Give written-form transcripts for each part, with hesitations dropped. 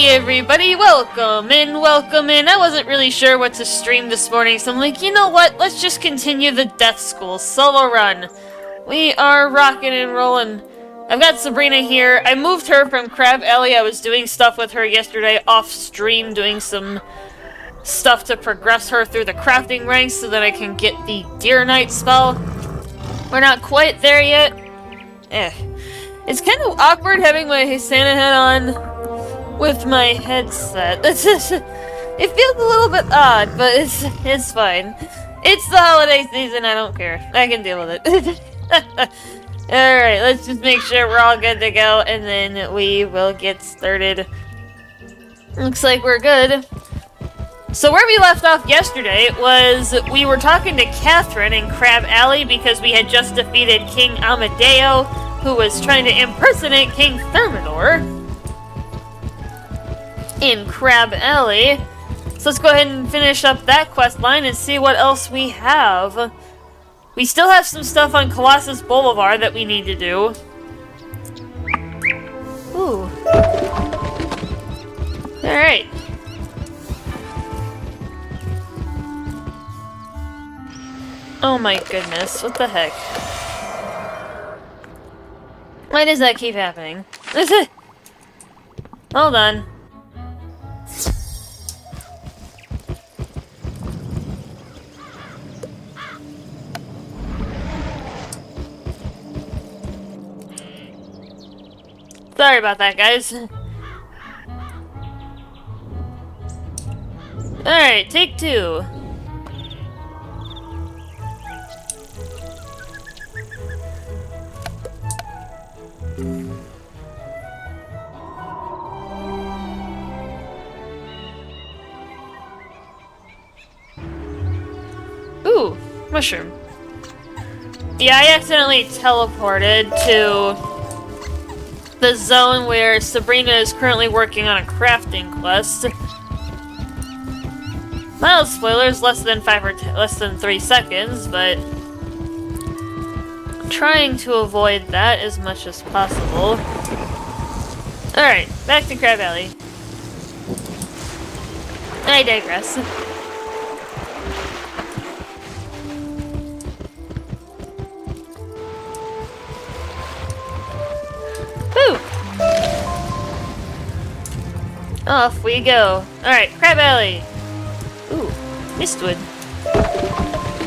everybody, welcome in. I wasn't really sure what to stream this morning, so I'm like, you know what, let's just continue the Death School solo run. We are rocking and rolling. I've got Sabrina here. I moved her from Crab Alley. I was doing stuff with her yesterday off stream, doing some stuff to progress her through the crafting ranks so that I can get the Deer Knight spell. We're not quite there yet. It's kind of awkward having my Santa hat on with my headset. It feels a little bit odd, but it's fine. It's the holiday season, I don't care. I can deal with it. Alright, let's just make sure we're all good to go, and then we will get started. Looks like we're good. So where we left off yesterday was we were talking to Catherine in Crab Alley because we had just defeated King Amadeo, who was trying to impersonate King Thermidor in Crab Alley. So let's go ahead and finish up that quest line and see what else we have. We still have some stuff on Colossus Boulevard that we need to do. Ooh. Alright. Oh my goodness, what the heck? Why does that keep happening? Hold on. Sorry about that, guys. Alright, take two. Ooh, mushroom. Yeah, I accidentally teleported to the zone where Sabrina is currently working on a crafting quest. Mild spoilers, less than 3 seconds, but I'm trying to avoid that as much as possible. Alright, back to Crab Alley. I digress. Off we go. Alright, Crab Alley. Ooh, Mistwood.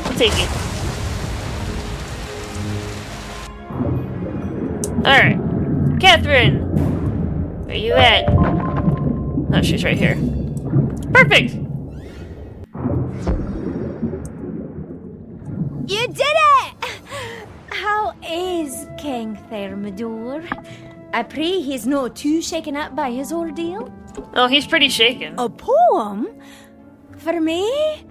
I'll take it. Alright. Catherine! Where you at? Oh, she's right here. Perfect! You did it! How is King Thermidor? I pray he's not too shaken up by his ordeal. Oh, he's pretty shaken. A poem? For me?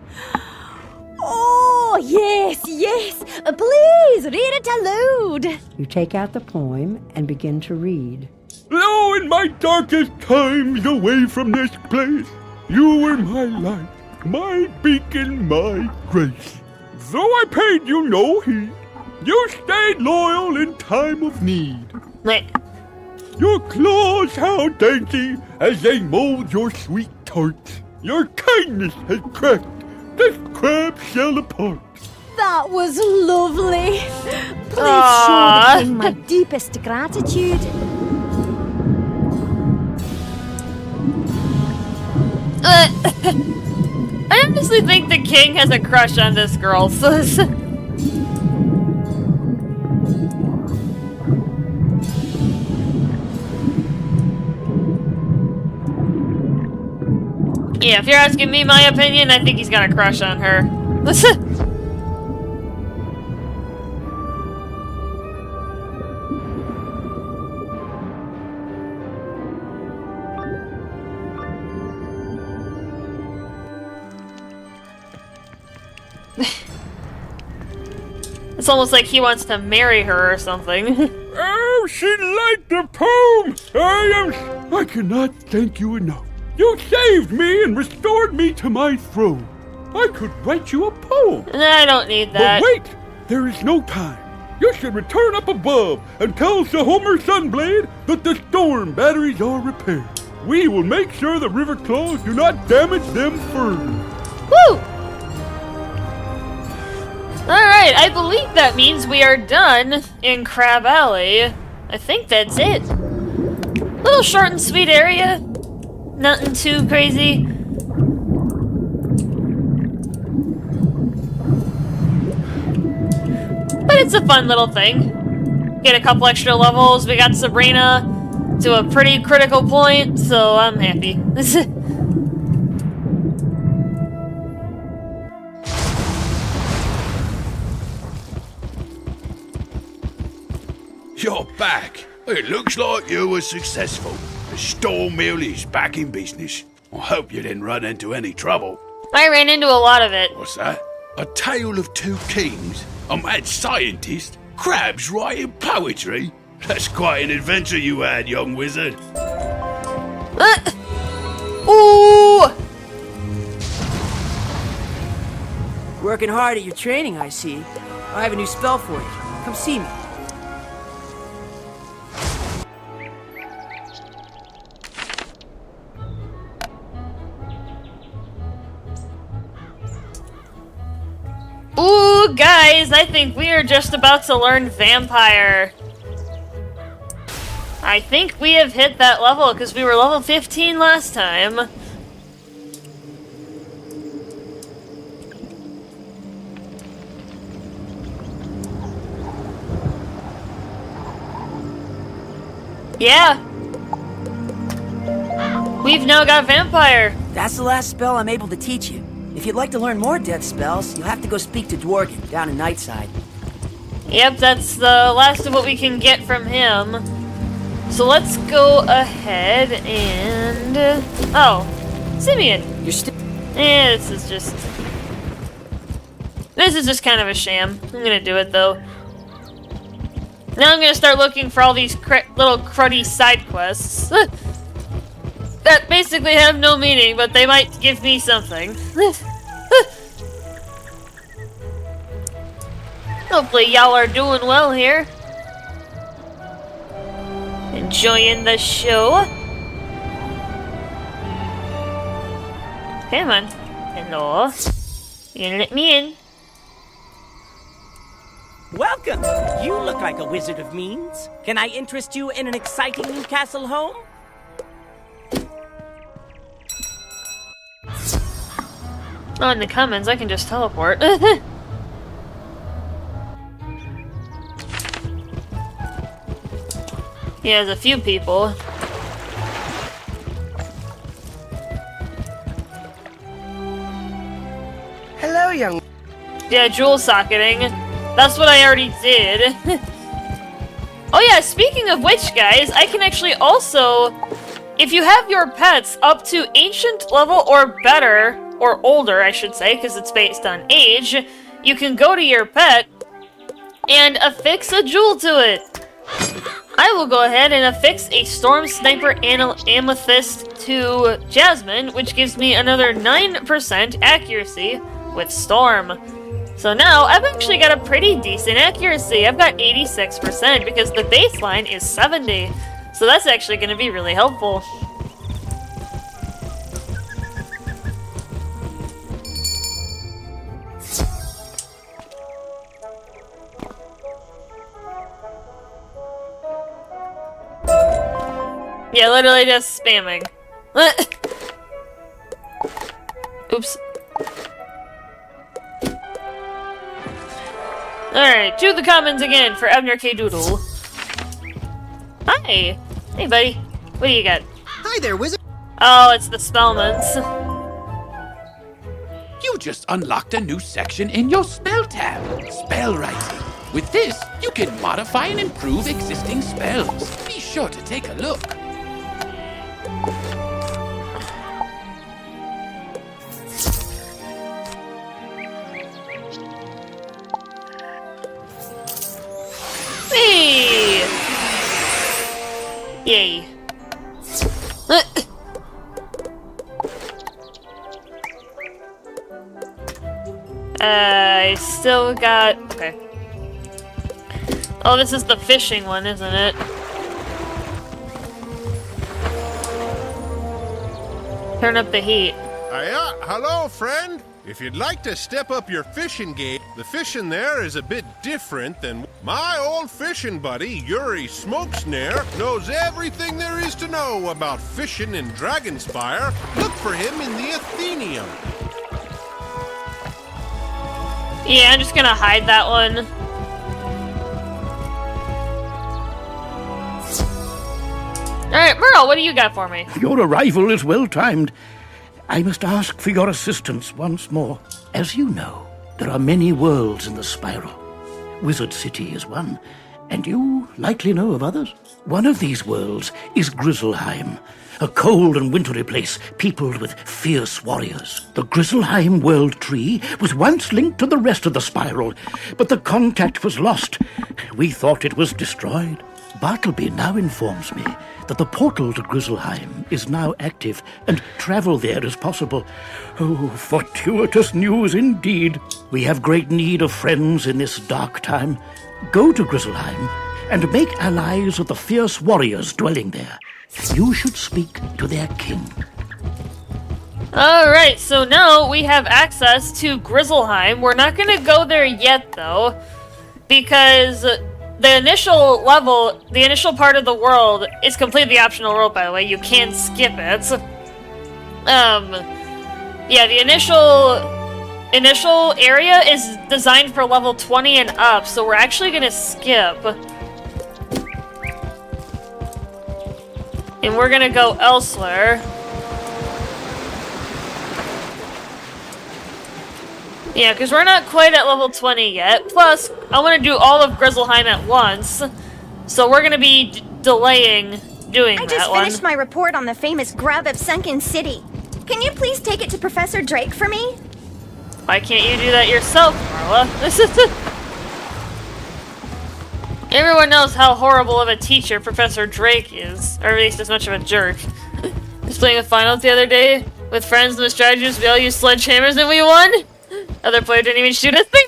Oh, yes, yes. Please, read it aloud. You take out the poem and begin to read. Lo, in my darkest times away from this place, you were my light, my beacon, my grace. Though I paid you no heed, you stayed loyal in time of need. Your claws how dainty as they mold your sweet tarts. Your kindness has cracked this crab shell apart. That was lovely. Please show the king my deepest gratitude. I honestly think the king has a crush on this girl, so... Yeah, if you're asking me my opinion, I think he's got a crush on her. It's almost like he wants to marry her or something. Oh, she liked the poem! I cannot thank you enough. You saved me and restored me to my throne. I could write you a poem. I don't need that. But wait, there is no time. You should return up above and tell Sir Homer Sunblade that the storm batteries are repaired. We will make sure the river claws do not damage them further. Woo! Alright, I believe that means we are done in Crab Alley. I think that's it. Little short and sweet area. Nothing too crazy. But it's a fun little thing. Get a couple extra levels. We got Sabrina to a pretty critical point, so I'm happy. You're back. It looks like you were successful. The store mill is back in business. I hope you didn't run into any trouble. I ran into a lot of it. What's that? A tale of two kings? A mad scientist? Crabs writing poetry? That's quite an adventure you had, young wizard. Ooh! Working hard at your training, I see. I have a new spell for you. Come see me. Ooh, guys, I think we are just about to learn Vampire. I think we have hit that level because we were level 15 last time. Yeah. We've now got Vampire. That's the last spell I'm able to teach you. If you'd like to learn more death spells, you'll have to go speak to Dworgen down in Nightside. Yep, that's the last of what we can get from him. So let's go ahead and... oh, Simeon. You're still... This is just... this is just kind of a sham. I'm gonna do it, though. Now I'm gonna start looking for all these little cruddy side quests. That basically have no meaning, but they might give me something. Hopefully y'all are doing well here. Enjoying the show. Come on. Hello. You gonna let me in? Welcome! You look like a wizard of means. Can I interest you in an exciting new castle home? Oh, in the comments, I can just teleport. Yeah, there's a few people. Hello, young... Yeah, jewel socketing. That's what I already did. Oh yeah, speaking of which, guys, I can actually also... if you have your pets up to ancient level or better, or older, I should say, because it's based on age, you can go to your pet and affix a jewel to it. I will go ahead and affix a Storm Sniper Amethyst to Jasmine, which gives me another 9% accuracy with Storm. So now, I've actually got a pretty decent accuracy. I've got 86% because the baseline is 70. So that's actually going to be really helpful. Yeah, literally just spamming. Oops. Alright, to the comments again for Abner K. Doodle. Hi! Hey, buddy. What do you got? Hi there, wizard. Oh, it's the Spellmans. You just unlocked a new section in your spell tab, spell writing. With this, you can modify and improve existing spells. Be sure to take a look. Hey! Yay. I still got... okay. Oh, this is the fishing one, isn't it? Turn up the heat. Hello, friend. If you'd like to step up your fishing game, the fishing there is a bit different than my old fishing buddy, Yuri Smokesnare, knows everything there is to know about fishing in Dragonspire. Look for him in the Athenaeum. Yeah, I'm just gonna hide that one. Alright, Merle, what do you got for me? Your arrival is well timed. I must ask for your assistance once more. As you know, there are many worlds in the spiral. Wizard City is one, and you likely know of others. One of these worlds is Grizzleheim, a cold and wintry place peopled with fierce warriors. The Grizzleheim World Tree was once linked to the rest of the spiral, but the contact was lost. We thought it was destroyed. Bartleby now informs me that the portal to Grizzleheim is now active and travel there is possible. Oh, fortuitous news indeed. We have great need of friends in this dark time. Go to Grizzleheim and make allies with the fierce warriors dwelling there. You should speak to their king. Alright, so now we have access to Grizzleheim. We're not gonna go there yet, though, because the initial level, the initial part of the world, is completely optional world, by the way. You can skip it. Yeah, the initial area is designed for level 20 and up, so we're actually gonna skip. And we're gonna go elsewhere. Yeah, because we're not quite at level 20 yet. Plus, I want to do all of Grizzleheim at once. So we're going to be delaying doing that one. I just finished my report on the famous grub of Sunken City. Can you please take it to Professor Drake for me? Why can't you do that yourself, Marla? Everyone knows how horrible of a teacher Professor Drake is. Or at least as much of a jerk. I was playing a finals the other day with friends and the strategists. We all used sledgehammers and we won. Other player didn't even shoot a thing.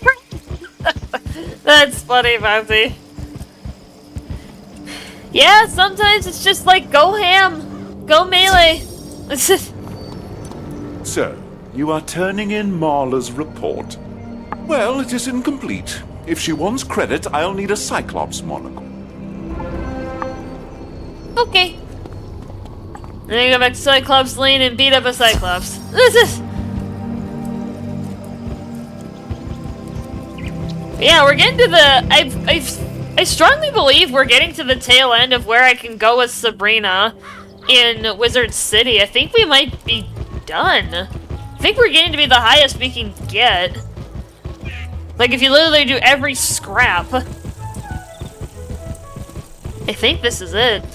That's funny, Bounty. Yeah, sometimes it's just like, go ham. Go melee. So, you are turning in Marla's report. Well, it is incomplete. If she wants credit, I'll need a Cyclops monocle. Okay. Then you go back to Cyclops Lane and beat up a Cyclops. Yeah, we're getting to the... I strongly believe we're getting to the tail end of where I can go with Sabrina in Wizard City. I think we might be done. I think we're getting to be the highest we can get. Like, if you literally do every scrap. I think this is it.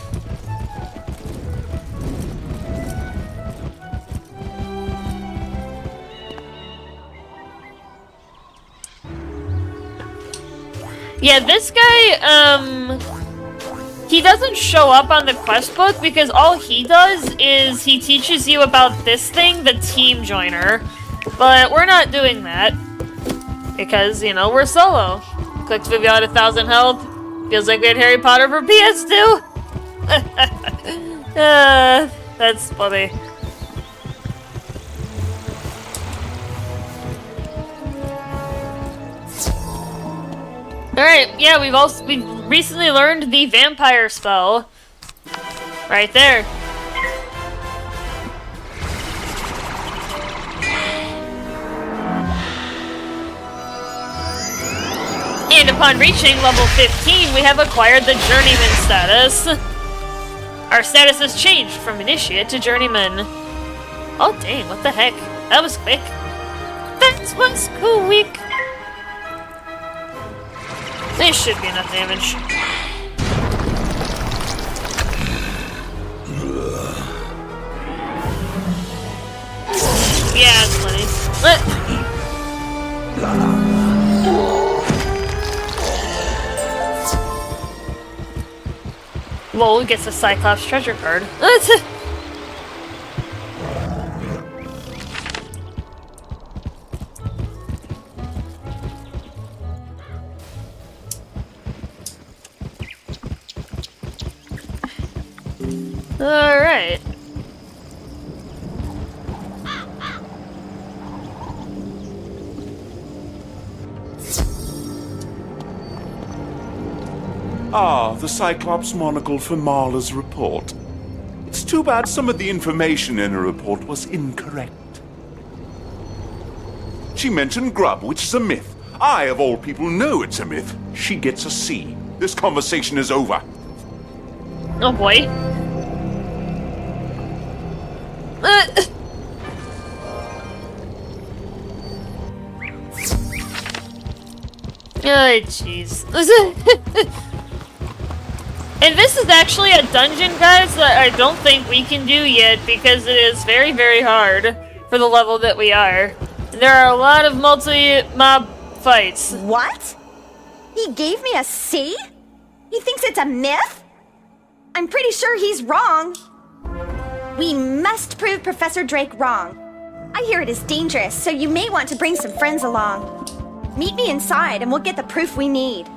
Yeah, this guy, he doesn't show up on the quest book because all he does is he teaches you about this thing, the Team Joiner. But we're not doing that because, you know, we're solo. Clicks Vivian at 1,000 health. Feels like we had Harry Potter for PS2. That's funny. Alright, yeah, we've recently learned the vampire spell. Right there. And upon reaching level 15, we have acquired the Journeyman status. Our status has changed from Initiate to Journeyman. Oh dang, what the heck? That was quick. That was quick. This should be enough damage. Yeah, it's funny. Lol gets a Cyclops treasure card. Alright. Ah, the Cyclops monocle for Marla's report. It's too bad some of the information in her report was incorrect. She mentioned grub, which is a myth. I, of all people, know it's a myth. She gets a C. This conversation is over. Oh boy. Oh, jeez. And this is actually a dungeon, guys, that I don't think we can do yet because it is very, very hard for the level that we are. There are a lot of multi-mob fights. What? He gave me a C? He thinks it's a myth? I'm pretty sure he's wrong. We must prove Professor Drake wrong. I hear it is dangerous, so you may want to bring some friends along. Meet me inside and we'll get the proof we need.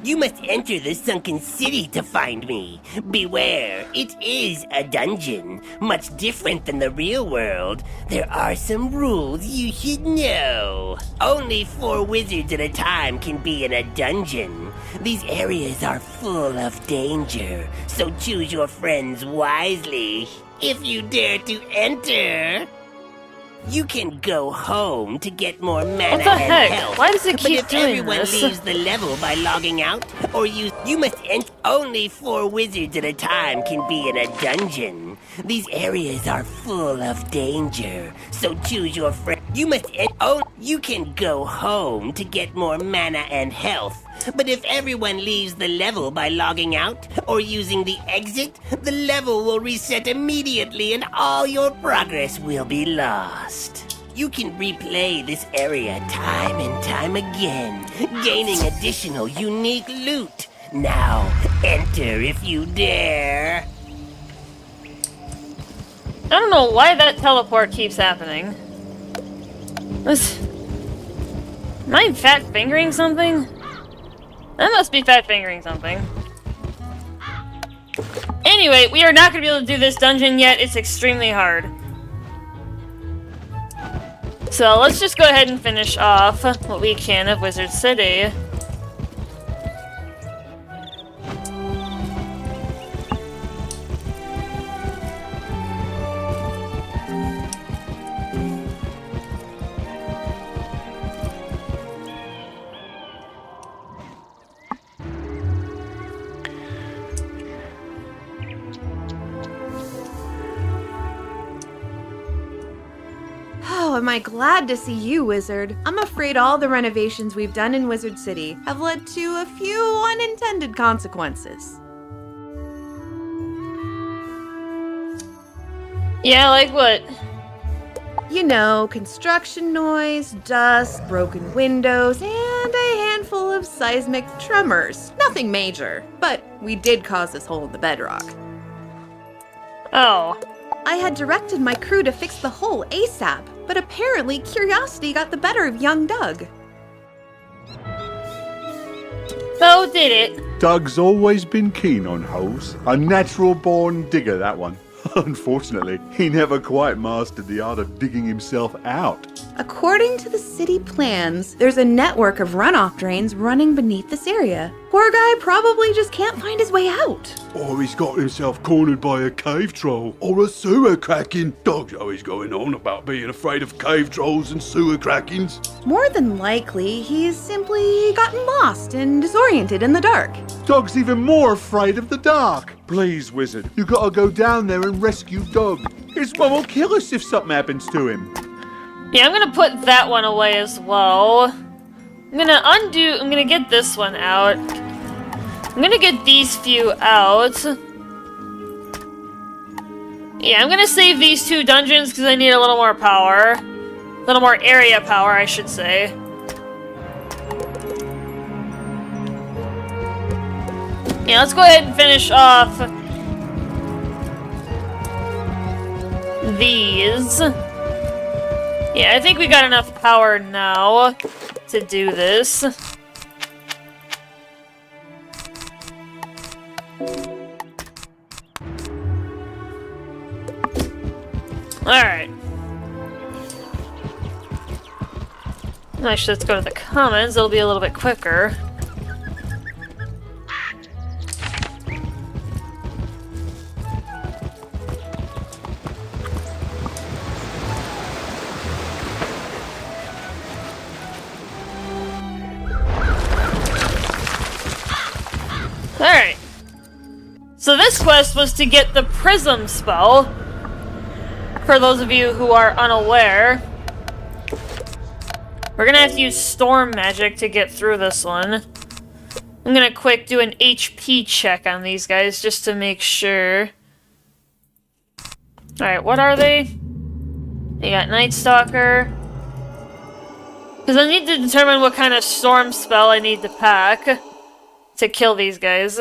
You must enter the sunken city to find me. Beware, it is a dungeon, much different than the real world. There are some rules you should know. Only 4 wizards at a time can be in a dungeon. These areas are full of danger, so choose your friends wisely. If you dare to enter, you can go home to get more mana What the and heck? health. Why does it keep but if doing everyone this? leaves the level by logging out, or you must enter. Only 4 wizards at a time can be in a dungeon. These areas are full of danger, so choose your friend. You can go home to get more mana and health. But if everyone leaves the level by logging out or using the exit, the level will reset immediately and all your progress will be lost. You can replay this area time and time again, gaining additional unique loot. Now, enter if you dare. I don't know why that teleport keeps happening. Am I fat fingering something? I must be fat fingering something. Anyway, we are not going to be able to do this dungeon yet. It's extremely hard. So let's just go ahead and finish off what we can of Wizard City. Oh, am I glad to see you, Wizard. I'm afraid all the renovations we've done in Wizard City have led to a few unintended consequences. Yeah, like what? You know, construction noise, dust, broken windows, and a handful of seismic tremors. Nothing major, but we did cause this hole in the bedrock. Oh. I had directed my crew to fix the hole ASAP, but apparently curiosity got the better of young Doug. So did it. Doug's always been keen on holes. A natural-born digger, that one. Unfortunately, he never quite mastered the art of digging himself out. According to the city plans, there's a network of runoff drains running beneath this area. Poor guy probably just can't find his way out. Or he's got himself cornered by a cave troll or a sewer kraken. Dog's always going on about being afraid of cave trolls and sewer krakens. More than likely, he's simply gotten lost and disoriented in the dark. Dog's even more afraid of the dark. Please, Wizard, you gotta go down there and rescue Dog. His mom will kill us if something happens to him. Yeah, I'm gonna put that one away as well. I'm gonna get this one out. I'm gonna get these few out. Yeah, I'm gonna save these 2 dungeons because I need a little more power. A little more area power, I should say. Yeah, let's go ahead and finish off these. Yeah, I think we got enough power now to do this. Alright. Actually, let's go to the comments. It'll be a little bit quicker. Alright. So this quest was to get the prism spell. For those of you who are unaware. We're gonna have to use storm magic to get through this one. I'm gonna quick do an HP check on these guys just to make sure. Alright, what are they? They got Night Stalker. Because I need to determine what kind of storm spell I need to pack to kill these guys.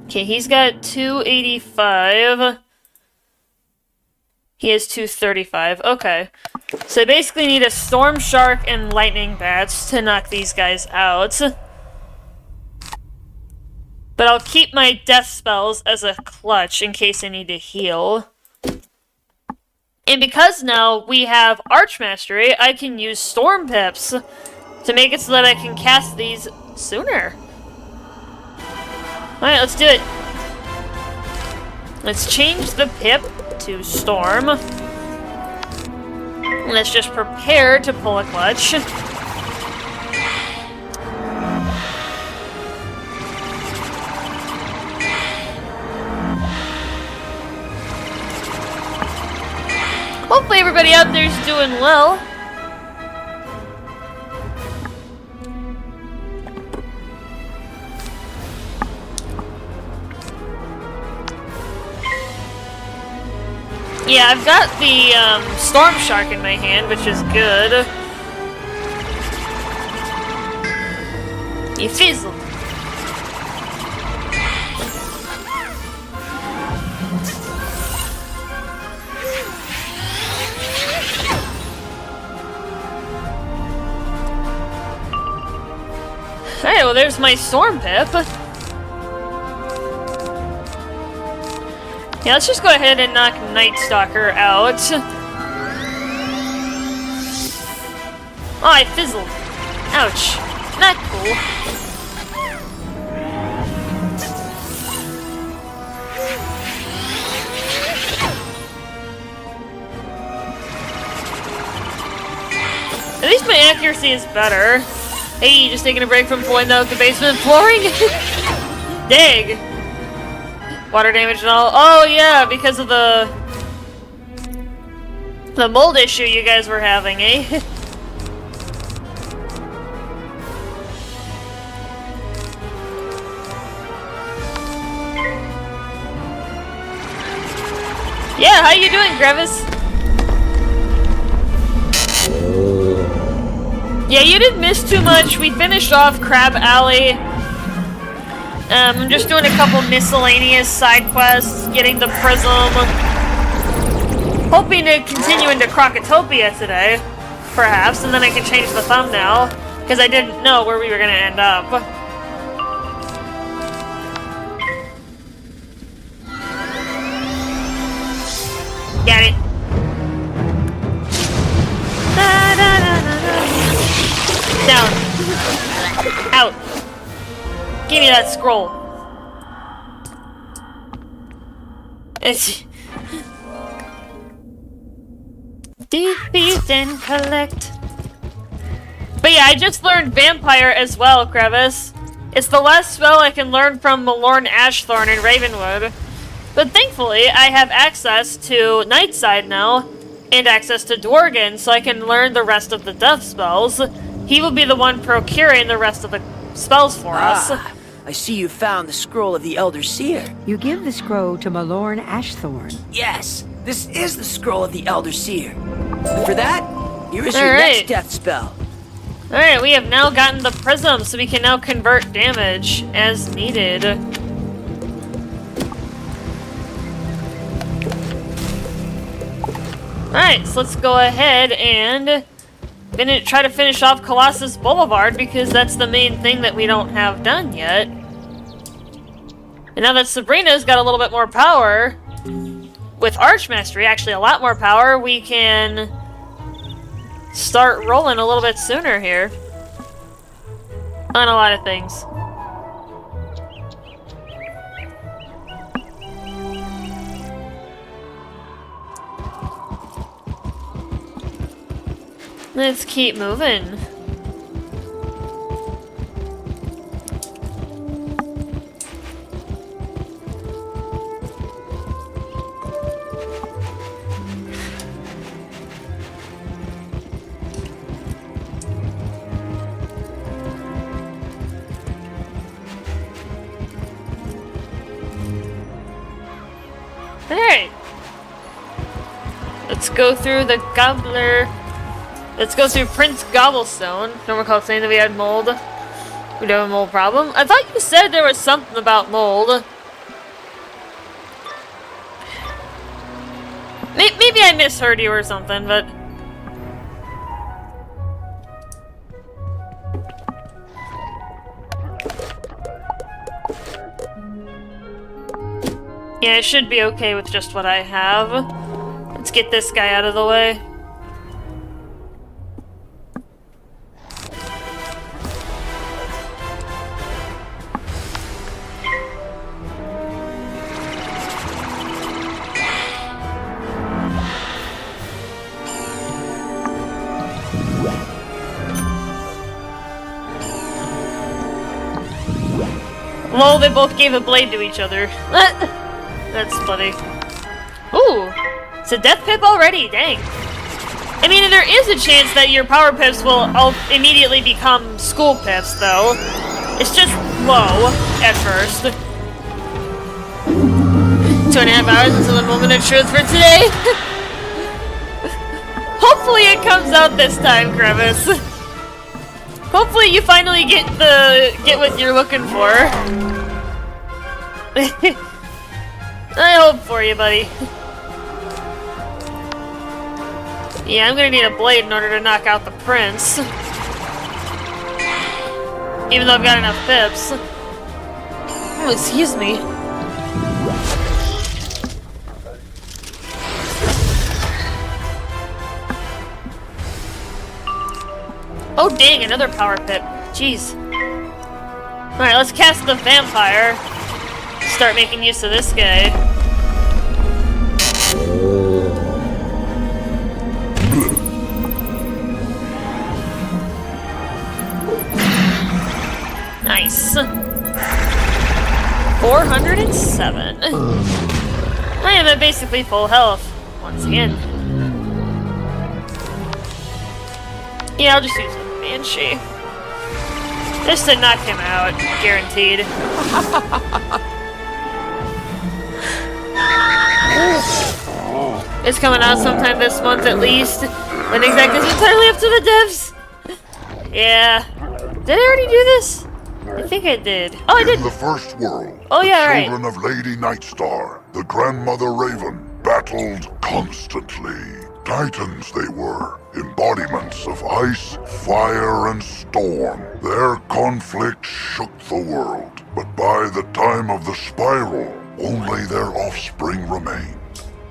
Okay, he's got 285. He has 235. Okay. So I basically need a Storm Shark and Lightning Bats to knock these guys out. But I'll keep my death spells as a clutch in case I need to heal. And because now we have Archmastery, I can use Storm Pips to make it so that I can cast these sooner. Alright, let's do it. Let's change the Pip to Storm. Let's just prepare to pull a clutch. Hopefully everybody out there's doing well. Yeah, I've got the Storm Shark in my hand, which is good. You fizzled. Alright, well there's my Storm Pip. Yeah, let's just go ahead and knock Night Stalker out. Oh, I fizzled. Ouch. Not cool. At least my accuracy is better. Hey, just taking a break from pulling out the basement flooring? Dig. Water damage and all. Oh yeah, because of the mold issue you guys were having, eh? Yeah, how you doing, Grevis? Yeah, you didn't miss too much. We finished off Crab Alley. I'm just doing a couple miscellaneous side quests, getting the prism. Hoping to continue into Crocotopia today, perhaps, and then I can change the thumbnail, because I didn't know where we were going to end up. Got it. Down. Out. Give me that scroll. Defeat and collect. But yeah, I just learned Vampire as well, Crevice. It's the last spell I can learn from Malorn Ashthorn in Ravenwood. But thankfully, I have access to Nightside now, and access to Dworgen, so I can learn the rest of the death spells. He will be the one procuring the rest of the spells for us. I see you found the scroll of the Elder Seer. You give the scroll to Malorn Ashthorn. Yes, this is the scroll of the Elder Seer. And for that, here is your Alright. next death spell. Alright, we have now gotten the prism, so we can now convert damage as needed. Alright, so let's go ahead and try to finish off Colossus Boulevard, because that's the main thing that we don't have done yet. And now that Sabrina's got a little bit more power, with Archmastery, actually a lot more power, we can start rolling a little bit sooner here. On a lot of things. Let's keep moving. Alright. Let's go through the Gobbler. Let's go through Prince Gobblestone. Don't recall saying that we had mold. We don't have a mold problem. I thought you said there was something about mold. Maybe I misheard you or something, but... yeah, I should be okay with just what I have. Let's get this guy out of the way. Lol, they both gave a blade to each other. That's funny. Ooh, it's a death pip already, dang. I mean, there is a chance that your power pips will immediately become school pips, though. It's just low, at first. 2.5 hours until the moment of truth for today. Hopefully it comes out this time, Crevice. Hopefully you finally get what you're looking for. I hope for you, buddy. Yeah, I'm gonna need a blade in order to knock out the prince. Even though I've got enough pips. Oh, excuse me. Oh dang, another power pip. Jeez. Alright, let's cast the vampire. Start making use of this guy. Nice. 407. I am at basically full health. Once again. Yeah, I'll just use the Banshee. Just to knock him out, guaranteed. It's coming out sometime this month at least. When exactly is entirely up to the devs. Yeah. Did I already do this? I think I did. Oh, I did. In the first world, oh yeah, the children of Lady Nightstar, the grandmother Raven, battled constantly. Titans they were, embodiments of ice, fire, and storm. Their conflict shook the world, but by the time of the spiral, only their offspring remained.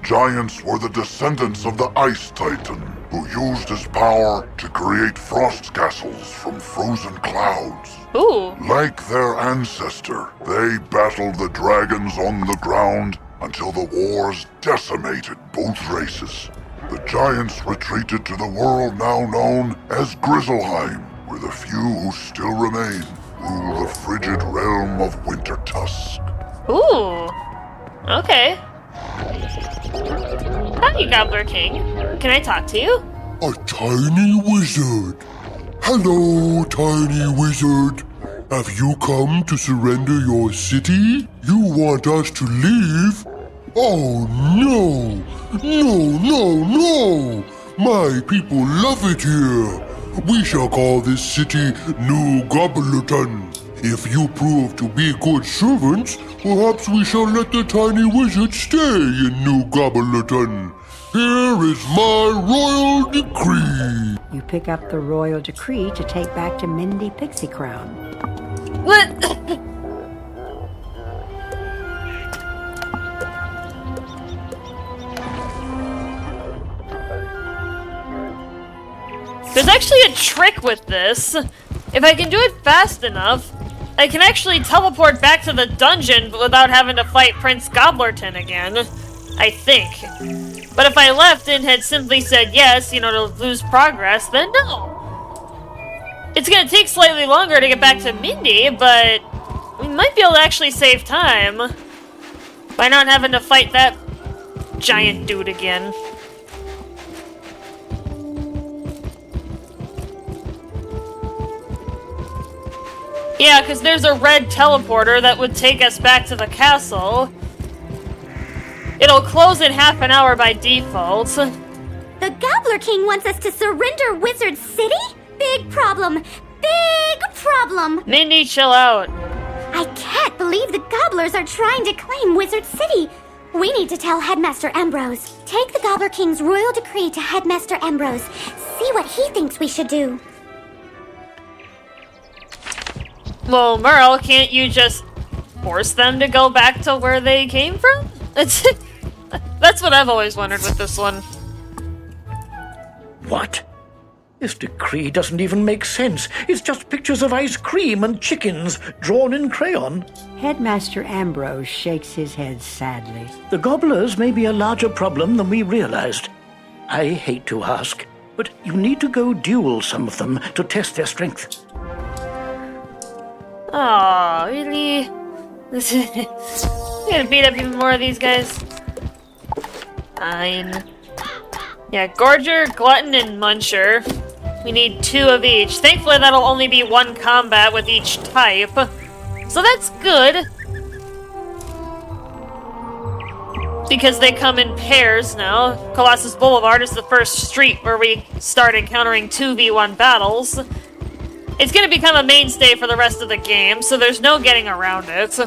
Giants were the descendants of the Ice Titan, who used his power to create frost castles from frozen clouds. Ooh. Like their ancestor, they battled the dragons on the ground until the wars decimated both races. The giants retreated to the world now known as Grizzleheim, where the few who still remain rule the frigid realm of Wintertusk. Ooh. Okay. Howdy, Gobbler King. Can I talk to you? A tiny wizard. Hello, tiny wizard. Have you come to surrender your city? You want us to leave? Oh no! No! My people love it here. We shall call this city New Gobblerton. If you prove to be good servants, perhaps we shall let the tiny wizard stay in New Gobblerton. Here is my royal decree. You pick up the royal decree to take back to Mindy Pixie Crown. What? There's actually a trick with this. If I can do it fast enough, I can actually teleport back to the dungeon without having to fight Prince Gobblerton again. I think. But if I left and had simply said yes, you know, to lose progress, then no. It's gonna take slightly longer to get back to Mindy, but we might be able to actually save time by not having to fight that giant dude again. Yeah, because there's a red teleporter that would take us back to the castle. It'll close in half an hour by default. The Gobbler King wants us to surrender Wizard City? Big problem. Big problem. Mindy, chill out. I can't believe the Gobblers are trying to claim Wizard City. We need to tell Headmaster Ambrose. Take the Gobbler King's royal decree to Headmaster Ambrose. See what he thinks we should do. Well, Merle, can't you just force them to go back to where they came from? That's what I've always wondered with this one. What? This decree doesn't even make sense. It's just pictures of ice cream and chickens drawn in crayon. Headmaster Ambrose shakes his head sadly. The gobblers may be a larger problem than we realized. I hate to ask, but you need to go duel some of them to test their strength. Aw, really? I'm gonna beat up even more of these guys. Fine. Yeah, Gorger, Glutton, and Muncher. We need 2 of each. Thankfully, that'll only be 1 combat with each type. So that's good. Because they come in pairs now. Colossus Boulevard is the first street where we start encountering 2v1 battles. It's gonna become a mainstay for the rest of the game, so there's no getting around it.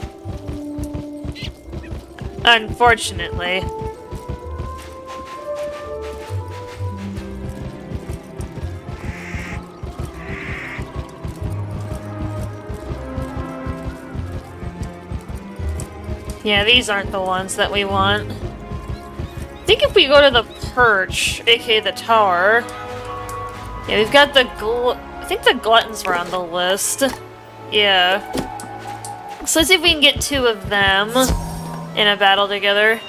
Unfortunately. Yeah, these aren't the ones that we want. I think if we go to the perch, aka the tower... Yeah, we've got the I think the gluttons were on the list. Yeah. So let's see if we can get 2 of them in a battle together.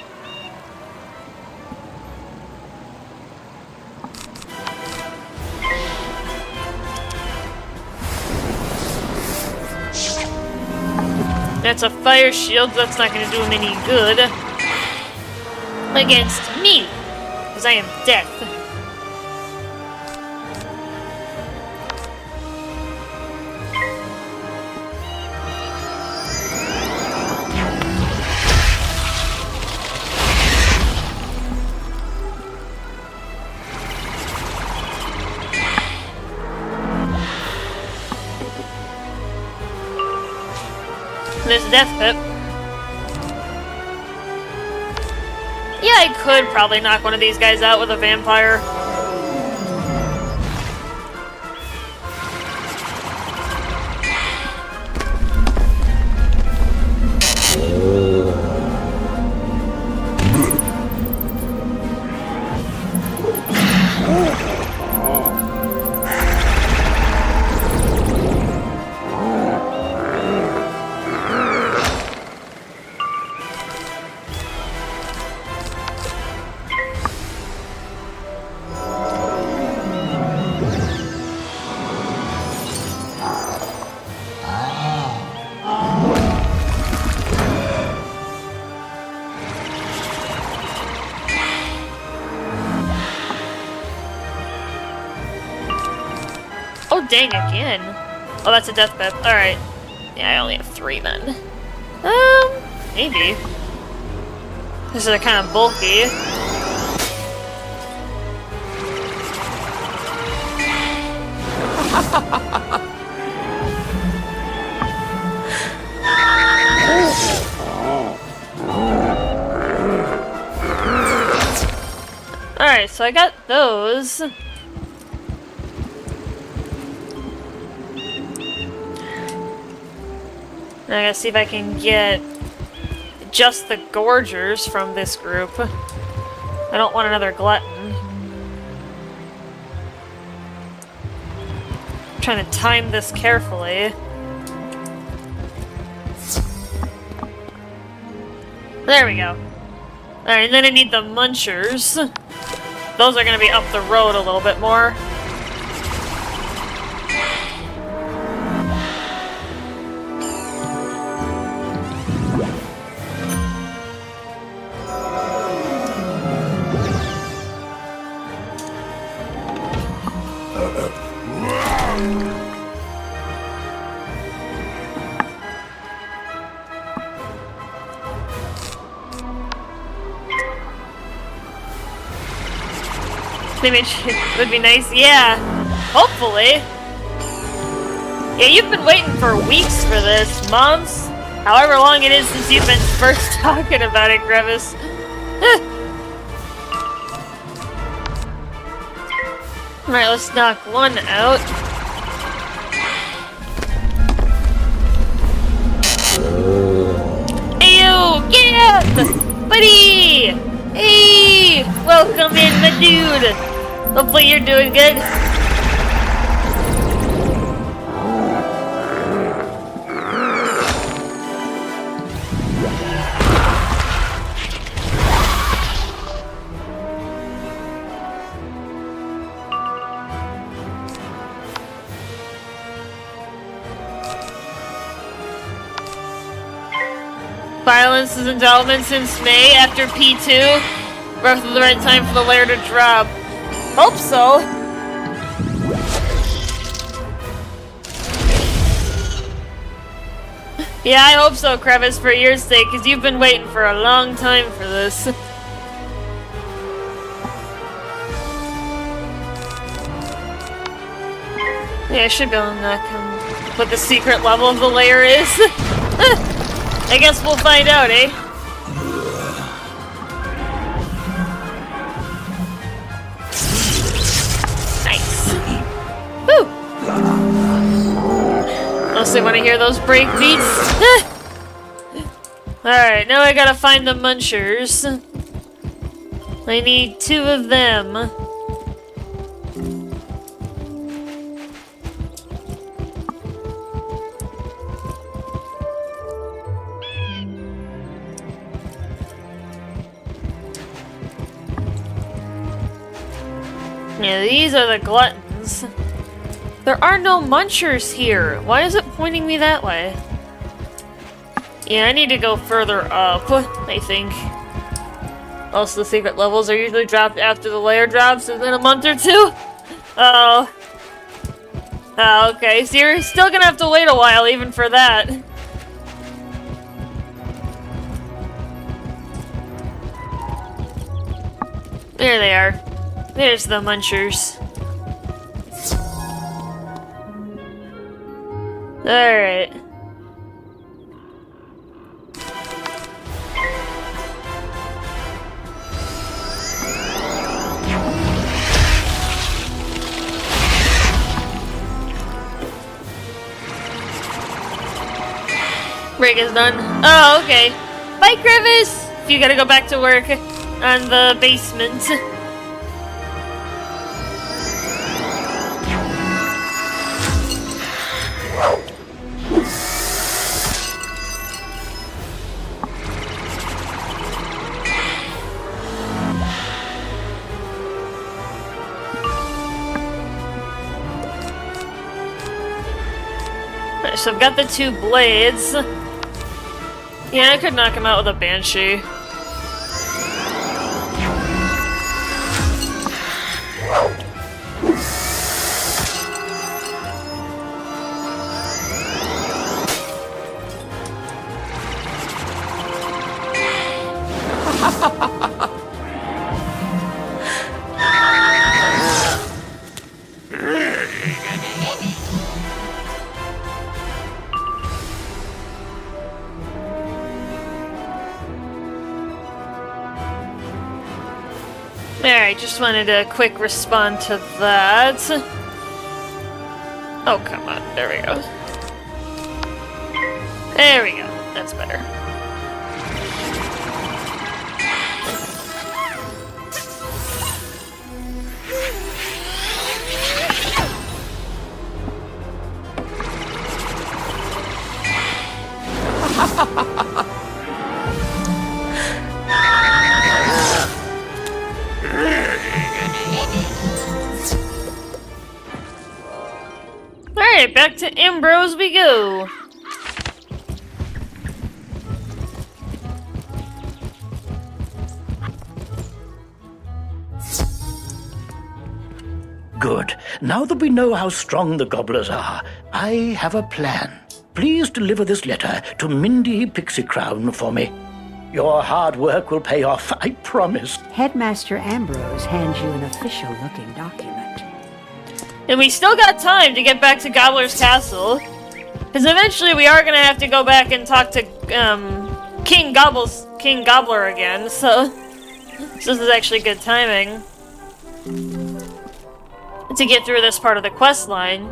That's a fire shield, that's not going to do him any good. Against me, because I am death. There's a death pip. Yeah, I could probably knock one of these guys out with a vampire. Oh, dang, again. Oh, that's a death pip. Alright. Yeah, I only have 3 then. Maybe. This is kind of bulky. Alright, so I got those. Now I gotta see if I can get just the Gorgers from this group. I don't want another Glutton. I'm trying to time this carefully. There we go. Alright, and then I need the Munchers. Those are gonna be up the road a little bit more. Image would be nice. Yeah, hopefully. Yeah, you've been waiting for weeks for this, months, however long it is since you've been first talking about it, Crevice. Alright, let's knock one out. Ayo! Yeah! Buddy! Hey! Welcome in, my dude! Hopefully you're doing good. Violence is in development since May after P2. Roughly the right time for the lair to drop. Hope so. Yeah, I hope so, Crevice, for your sake, because you've been waiting for a long time for this. Yeah, I should be able to knock him. What the secret level of the lair is. I guess we'll find out, eh? Nice. Woo! Mostly want to hear those break beats. Alright, now I gotta find the munchers. I need 2 of them. Yeah, these are the gluttons. There are no munchers here. Why is it pointing me that way? Yeah, I need to go further up, I think. Also, the secret levels are usually dropped after the layer drops within a month or 2. Oh. Oh, okay. So you're still gonna have to wait a while even for that. There they are. There's the munchers. Alright. Break is done. Oh, okay. Bye, Crevice! You gotta go back to work on the basement. So I've got the 2 blades. Yeah, I could knock him out with a banshee. Alright, just wanted a quick respond to that. Oh, come on. There we go. There we go. That's better. Alright, back to Ambrose we go. Good. Now that we know how strong the gobblers are, I have a plan. Please deliver this letter to Mindy Pixie Crown for me. Your hard work will pay off, I promise. Headmaster Ambrose hands you an official-looking document. And we still got time to get back to Gobbler's Castle. Because eventually we are going to have to go back and talk to King Gobbler again, so this is actually good timing to get through this part of the quest line.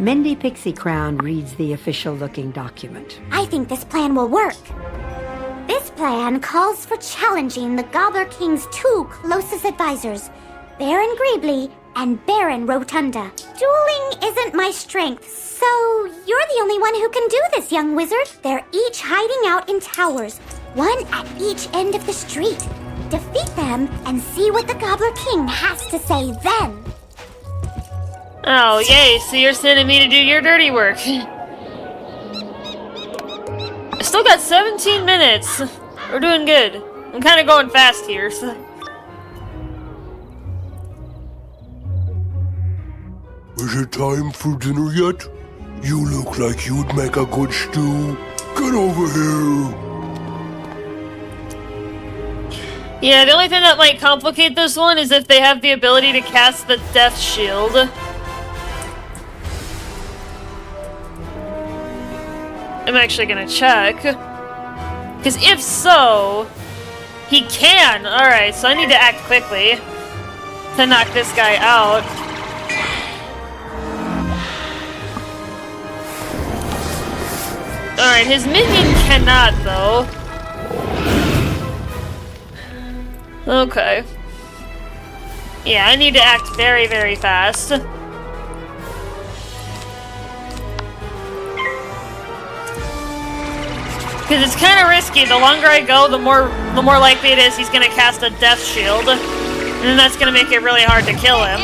Mindy Pixie Crown reads the official-looking document. I think this plan will work. This plan calls for challenging the Gobbler King's two closest advisors, Baron Greebly and Baron Rotunda. Dueling isn't my strength, so you're the only one who can do this, young wizard. They're each hiding out in towers, one at each end of the street. Defeat them and see what the Gobbler King has to say then. Oh, yay, so you're sending me to do your dirty work. I still got 17 minutes. We're doing good. I'm kind of going fast here, so... Is it time for dinner yet? You look like you'd make a good stew. Get over here. Yeah, the only thing that might complicate this one is if they have the ability to cast the Death Shield. I'm actually gonna check. Because if so, he can! Alright, so I need to act quickly to knock this guy out. Alright, his minion cannot, though. Okay. Yeah, I need to act very, very fast. Because it's kind of risky. The longer I go, the more likely it is he's going to cast a Death Shield. And then that's going to make it really hard to kill him.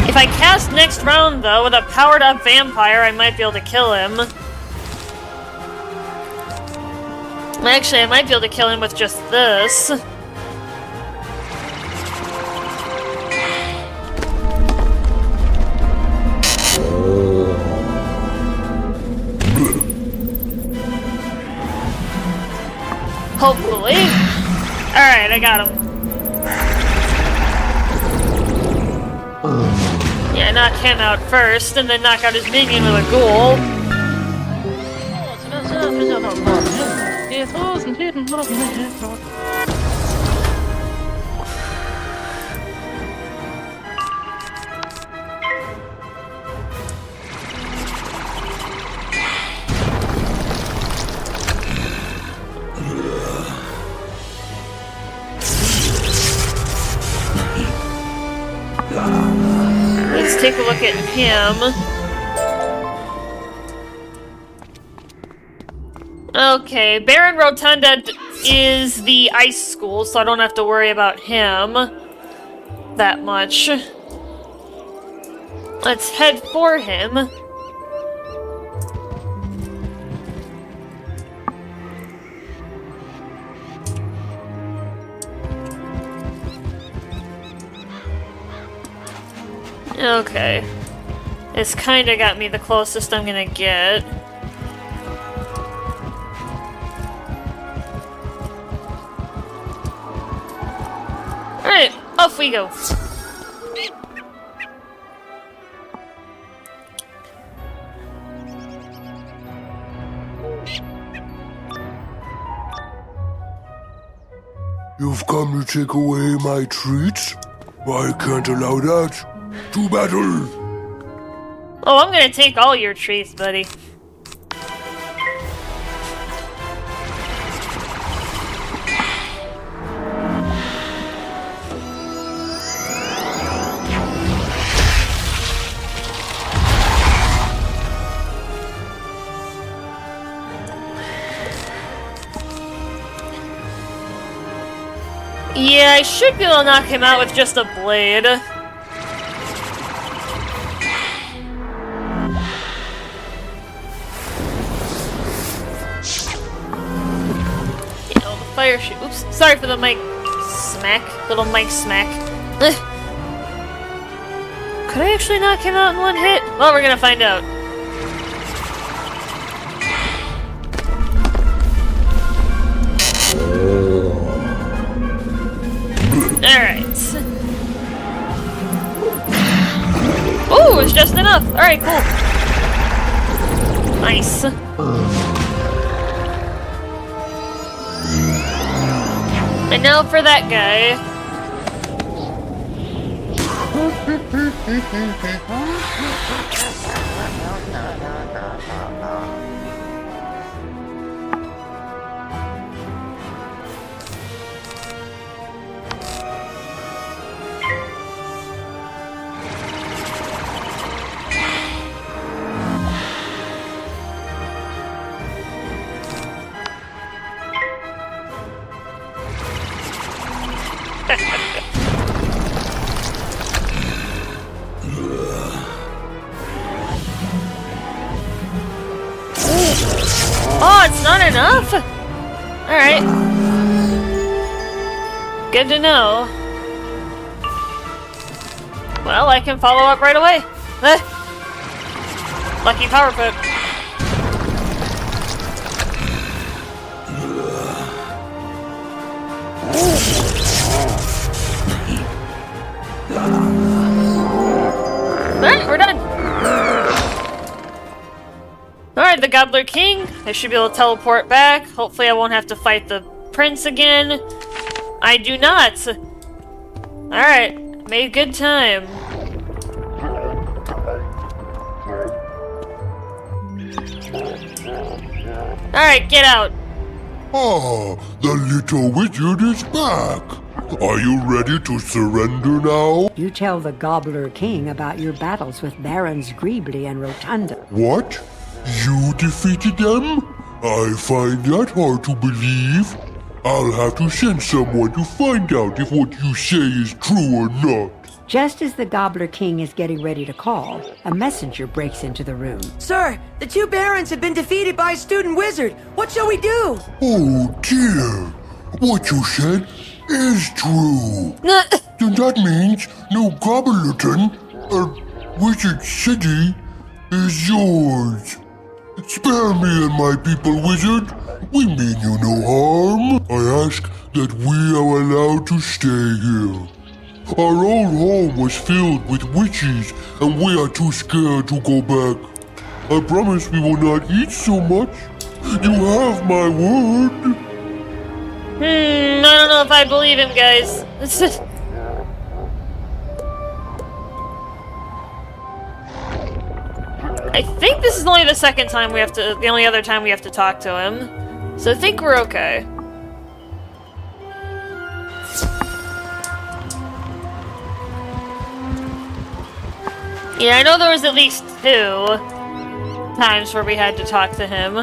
If I cast next round, though, with a powered-up vampire, I might be able to kill him. Actually, I might be able to kill him with just this. Hopefully. Alright, I got him. Yeah, knock him out first, and then knock out his minion with a ghoul. Let's take a look at him. Okay, Baron Rotunda is the ice school, so I don't have to worry about him that much. Let's head for him. Okay. It's kinda got me the closest I'm gonna get. Alright, off we go. You've come to take away my treats? I can't allow that. To battle! Oh, I'm gonna take all your treats, buddy. Yeah, I should be able to knock him out with just a blade. Fire shoot. Oops. Sorry for the mic smack. Little mic smack. Could I actually knock him out in one hit? Well, we're gonna find out. Alright. Ooh, it's just enough. Alright, cool. Nice. And now for that guy. Oh, it's not enough? Alright. Good to know. Well, I can follow up right away. Lucky power poke. Alright, we're done. Alright, the Gobbler King. I should be able to teleport back. Hopefully I won't have to fight the prince again. I do not. Alright, made good time. Alright, get out. Ah, the little wizard is back. Are you ready to surrender now? You tell the Gobbler King about your battles with Barons Greebly and Rotunda. What? You defeated them? I find that hard to believe. I'll have to send someone to find out if what you say is true or not. Just as the Gobbler King is getting ready to call, a messenger breaks into the room. Sir, the two barons have been defeated by a student wizard. What shall we do? Oh dear. What you said is true. Then that means New Gobblerton, Wizard City, is yours. Spare me and my people, wizard. We mean you no harm. I ask that we are allowed to stay here. Our old home was filled with witches, and we are too scared to go back. I promise we will not eat so much. You have my word. I don't know if I believe him, guys. I think this is only the second time we have to, the only other time we have to talk to him. So I think we're okay. Yeah, I know there was at least 2 times where we had to talk to him.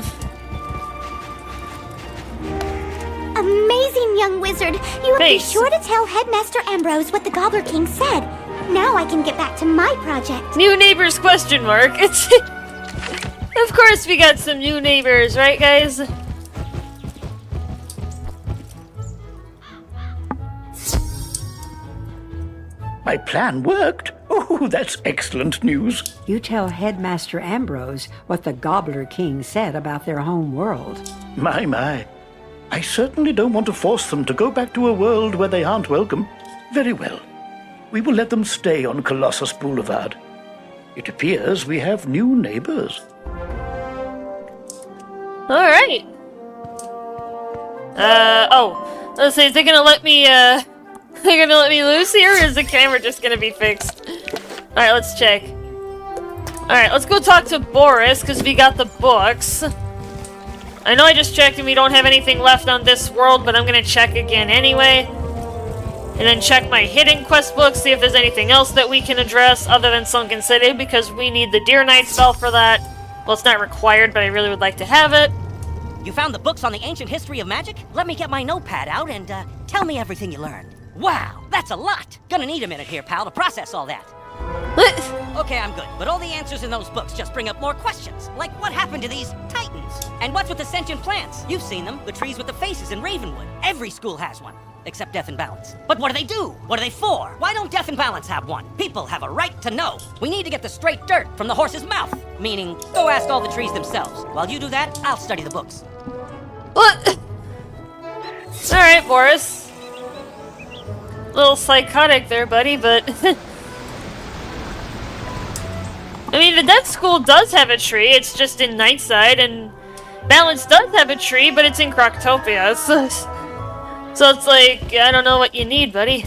Amazing, young wizard. You will be Thanks. sure to tell Headmaster Ambrose what the Gobbler King said. Now I can get back to my project. New neighbors question mark. It's of course we got some new neighbors, right guys? My plan worked. Oh, that's excellent news. You tell Headmaster Ambrose what the Gobbler King said about their home world. My. I certainly don't want to force them to go back to a world where they aren't welcome. Very well. We will let them stay on Colossus Boulevard. It appears we have new neighbors. Alright. Let's see, is they gonna let me, they're gonna let me loose here, or is the camera just gonna be fixed? Alright, let's check. Alright, let's go talk to Boris, because we got the books. I know I just checked and we don't have anything left on this world, but I'm gonna check again anyway. And then check my hidden quest book, see if there's anything else that we can address other than Sunken City, because we need the Deer Knight spell for that. Well, it's not required, but I really would like to have it. You found the books on the ancient history of magic? Let me get my notepad out and tell me everything you learned. Wow, that's a lot. Gonna need a minute here, pal, to process all that. Okay, I'm good. But all the answers in those books just bring up more questions. Like, what happened to these titans? And what's with the sentient plants? You've seen them. The trees with the faces in Ravenwood. Every school has one. Except Death and Balance. But what do? What are they for? Why don't Death and Balance have one? People have a right to know. We need to get the straight dirt from the horse's mouth. Meaning, go ask all the trees themselves. While you do that, I'll study the books. What? Alright, Boris. Little psychotic there, buddy, but... I mean, the Death School does have a tree, it's just in Nightside, and Balance does have a tree, but it's in Croctopia, so it's like, I don't know what you need, buddy.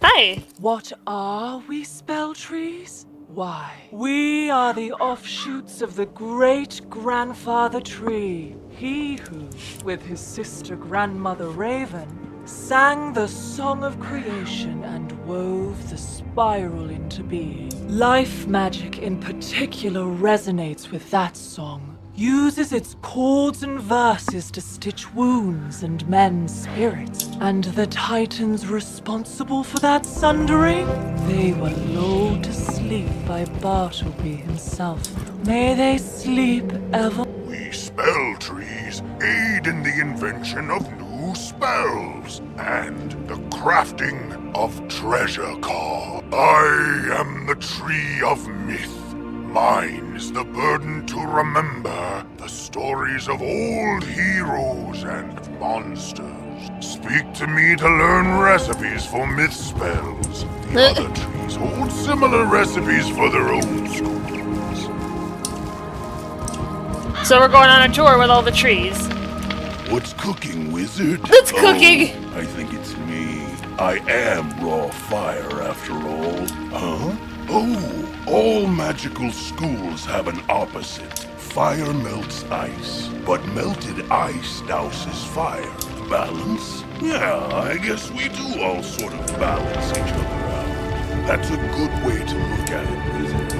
Hi. What are we, spell trees? Why, we are the offshoots of the great-grandfather tree. He who, with his sister grandmother Raven, sang the song of creation and wove the spiral into being. Life magic in particular resonates with that song, uses its chords and verses to stitch wounds and mend spirits. And the titans responsible for that sundering? They were lulled to sleep by Bartleby himself. May they sleep ever. We spell trees aid in the invention of new spells and the crafting of treasure cards. I am the tree of myth. Mine is the burden to remember the stories of old heroes and monsters. Speak to me to learn recipes for myth spells. The other trees hold similar recipes for their own schools. So we're going on a tour with all the trees. What's cooking, wizard? What's cooking? I think it's me. I am raw fire after all. Huh? Oh, all magical schools have an opposite. Fire melts ice, but melted ice douses fire. Balance? Yeah, I guess we do all sort of balance each other out. That's a good way to look at it, wizard.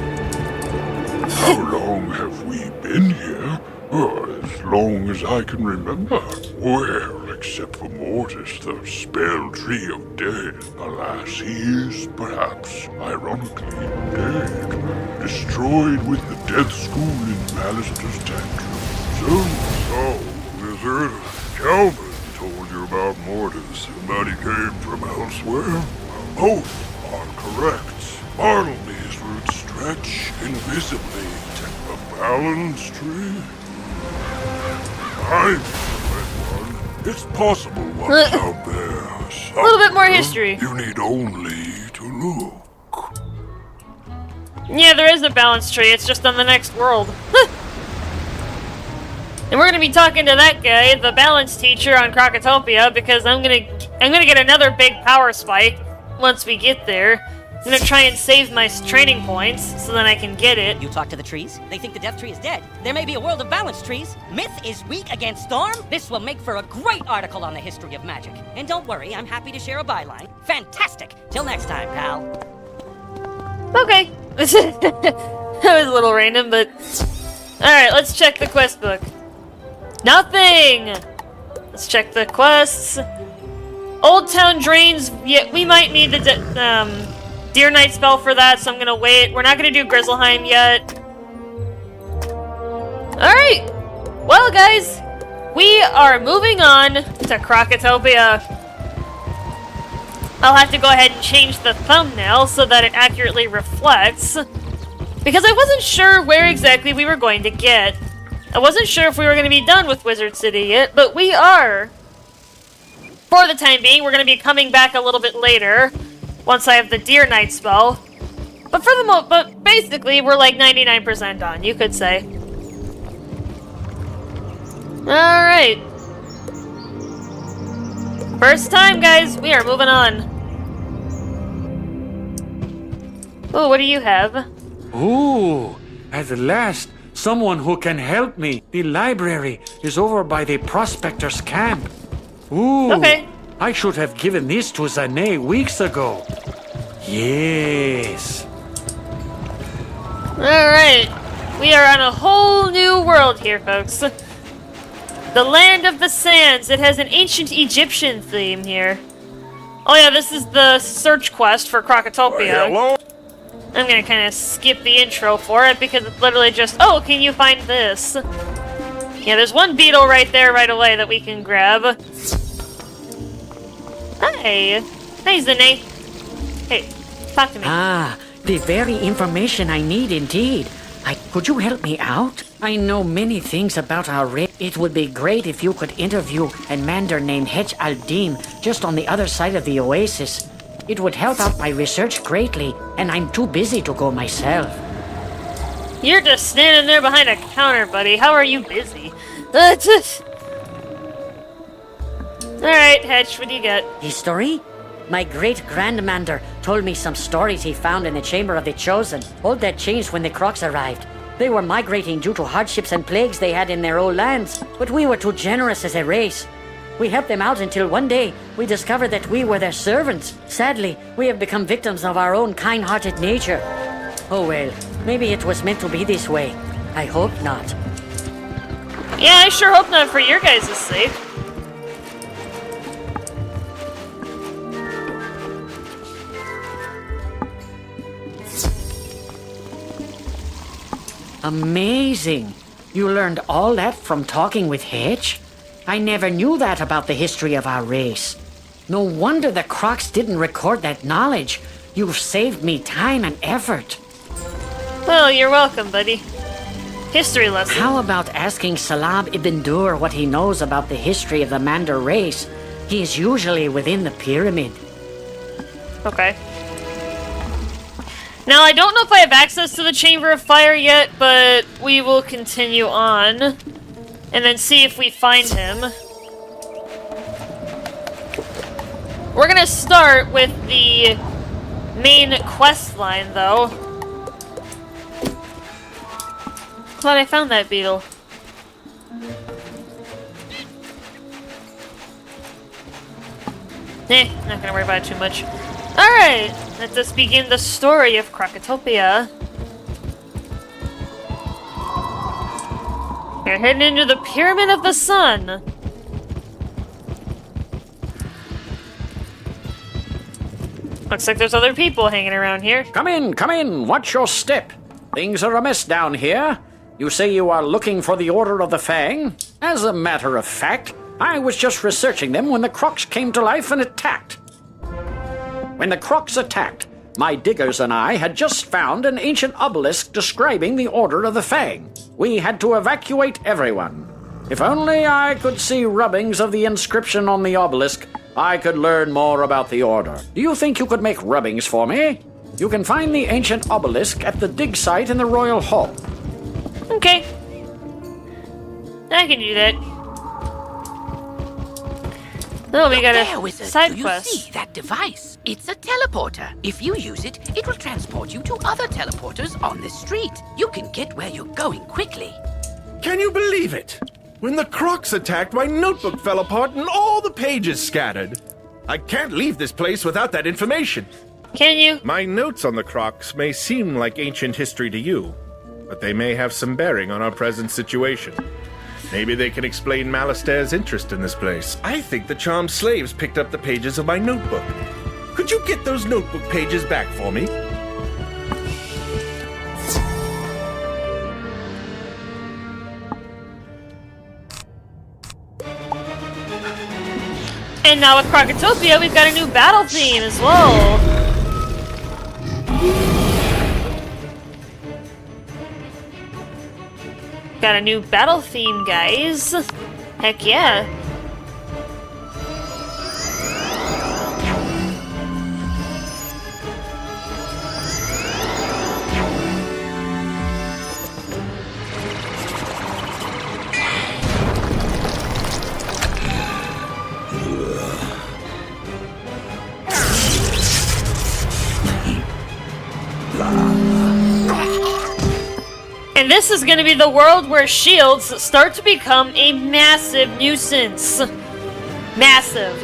How long have we been here? As long as I can remember. Well, except for Mortis, the spell tree of death. Alas, he is, perhaps, ironically, dead. Destroyed with the death school in Ballister's tantrum. So, wizard, Calvin told you about Mortis and that he came from elsewhere? Both are correct. Bartleby's roots stretch invisibly to a balance tree. I'm the one. It's possible what's out there. A little bit more history. You need only to look. Yeah, there is a balance tree, it's just on the next world. And we're gonna be talking to that guy, the balance teacher on Crocotopia, because I'm gonna get another big power spike once we get there. I'm gonna try and save my training points so that I can get it. You talk to the trees? They think the death tree is dead. There may be a world of balance trees. Myth is weak against storm. This will make for a great article on the history of magic. And don't worry, I'm happy to share a byline. Fantastic! Till next time, pal. Okay. That was a little random, but... Alright, let's check the quest book. Nothing! Let's check the quests. Old Town Drains, yeah, we might need the Deer Knight spell for that, so I'm gonna wait. We're not gonna do Grizzleheim yet. Alright! Well, guys, we are moving on to Crocotopia. I'll have to go ahead and change the thumbnail so that it accurately reflects. Because I wasn't sure where exactly we were going to get. I wasn't sure if we were going to be done with Wizard City yet, but we are. For the time being, we're going to be coming back a little bit later, once I have the Deer Knight spell. But for the but basically, we're like 99% done, you could say. Alright. First time, guys, we are moving on. Oh, what do you have? Ooh, at last, someone who can help me. The library is over by the prospector's camp. Ooh, okay. I should have given this to Zane weeks ago. Yes. Alright. We are on a whole new world here, folks. The Land of the Sands. It has an ancient Egyptian theme here. Oh yeah, this is the search quest for Krokotopia. Hello? I'm gonna kind of skip the intro for it because it's literally just, oh, can you find this? Yeah, there's one beetle right there right away that we can grab. Hi. Hi, Zane. Hey, talk to me. Ah, the very information I need indeed. Could you help me out? I know many things about our race. It would be great if you could interview a Mander named Hedge Al-Din just on the other side of the oasis. It would help out my research greatly, and I'm too busy to go myself. You're just standing there behind a counter, buddy. How are you busy? Alright, Hedge, what do you got? History? My great-grandmander told me some stories he found in the Chamber of the Chosen. All that changed when the Crocs arrived. They were migrating due to hardships and plagues they had in their old lands, but we were too generous as a race. We helped them out until one day we discovered that we were their servants. Sadly, we have become victims of our own kind-hearted nature. Oh well, maybe it was meant to be this way. I hope not. Yeah, I sure hope not for your guys' sake. Amazing! You learned all that from talking with Hedge? I never knew that about the history of our race. No wonder the Crocs didn't record that knowledge. You've saved me time and effort. Well, you're welcome, buddy. History lesson. How about asking Salab ibn Dur what he knows about the history of the Mander race? He is usually within the pyramid. Okay. Now, I don't know if I have access to the Chamber of Fire yet, but we will continue on. And then see if we find him. We're gonna start with the main quest line, though. Glad I found that beetle. Not gonna worry about it too much. Alright, let us begin the story of Krokotopia. We're heading into the Pyramid of the Sun. Looks like there's other people hanging around here. Come in, watch your step. Things are amiss down here. You say you are looking for the Order of the Fang? As a matter of fact, I was just researching them when the Crocs came to life and attacked. When the Crocs attacked, my diggers and I had just found an ancient obelisk describing the Order of the Fang. We had to evacuate everyone. If only I could see rubbings of the inscription on the obelisk, I could learn more about the Order. Do you think you could make rubbings for me? You can find the ancient obelisk at the dig site in the Royal Hall. Okay. I can do that. Oh, we got there, a Wizard. side Do you quest. see that device? It's a teleporter. If you use it, it will transport you to other teleporters on the street. You can get where you're going quickly. Can you believe it? When the Crocs attacked, my notebook fell apart and all the pages scattered. I can't leave this place without that information. Can you? My notes on the Crocs may seem like ancient history to you, but they may have some bearing on our present situation. Maybe they can explain Malastaire's interest in this place. I think the charmed slaves picked up the pages of my notebook. Could you get those notebook pages back for me? And now with Krokotopia, we've got a new battle theme as well. Got a new battle theme, guys. Heck yeah. And this is going to be the world where shields start to become a massive nuisance. Massive.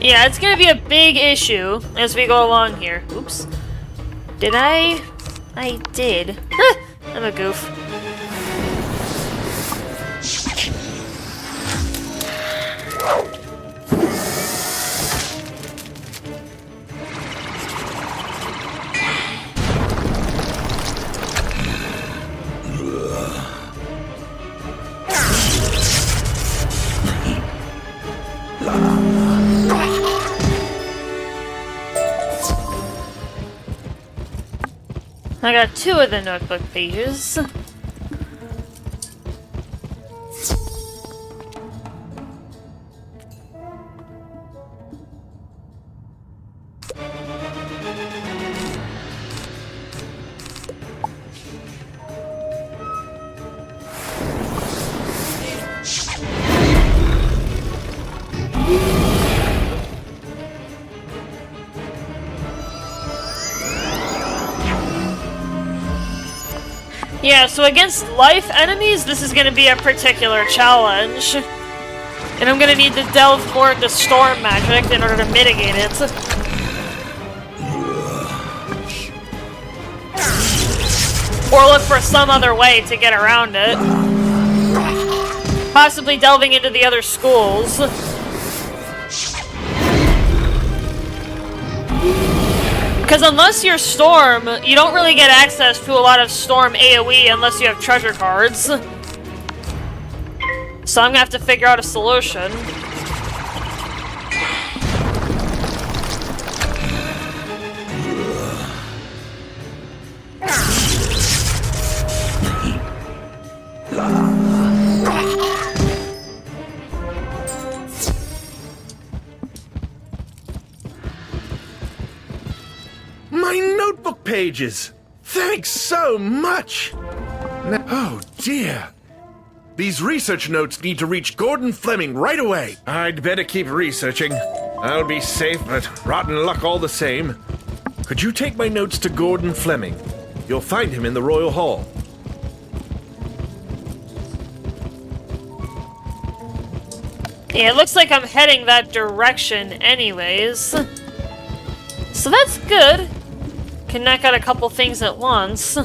Yeah, it's going to be a big issue as we go along here. Oops. Did I? I did. I'm a goof. I got 2 of the notebook pages. Yeah, so against life enemies, this is going to be a particular challenge. And I'm going to need to delve more into storm magic in order to mitigate it. Or look for some other way to get around it. Possibly delving into the other schools. Because unless you're Storm, you don't really get access to a lot of Storm AoE unless you have treasure cards. So I'm gonna have to figure out a solution. My notebook pages! Thanks so much! Oh dear. These research notes need to reach Gordon Fleming right away. I'd better keep researching. I'll be safe, but rotten luck all the same. Could you take my notes to Gordon Fleming? You'll find him in the Royal Hall. Yeah, it looks like I'm heading that direction anyways. So that's good. Can knock out a couple things at once.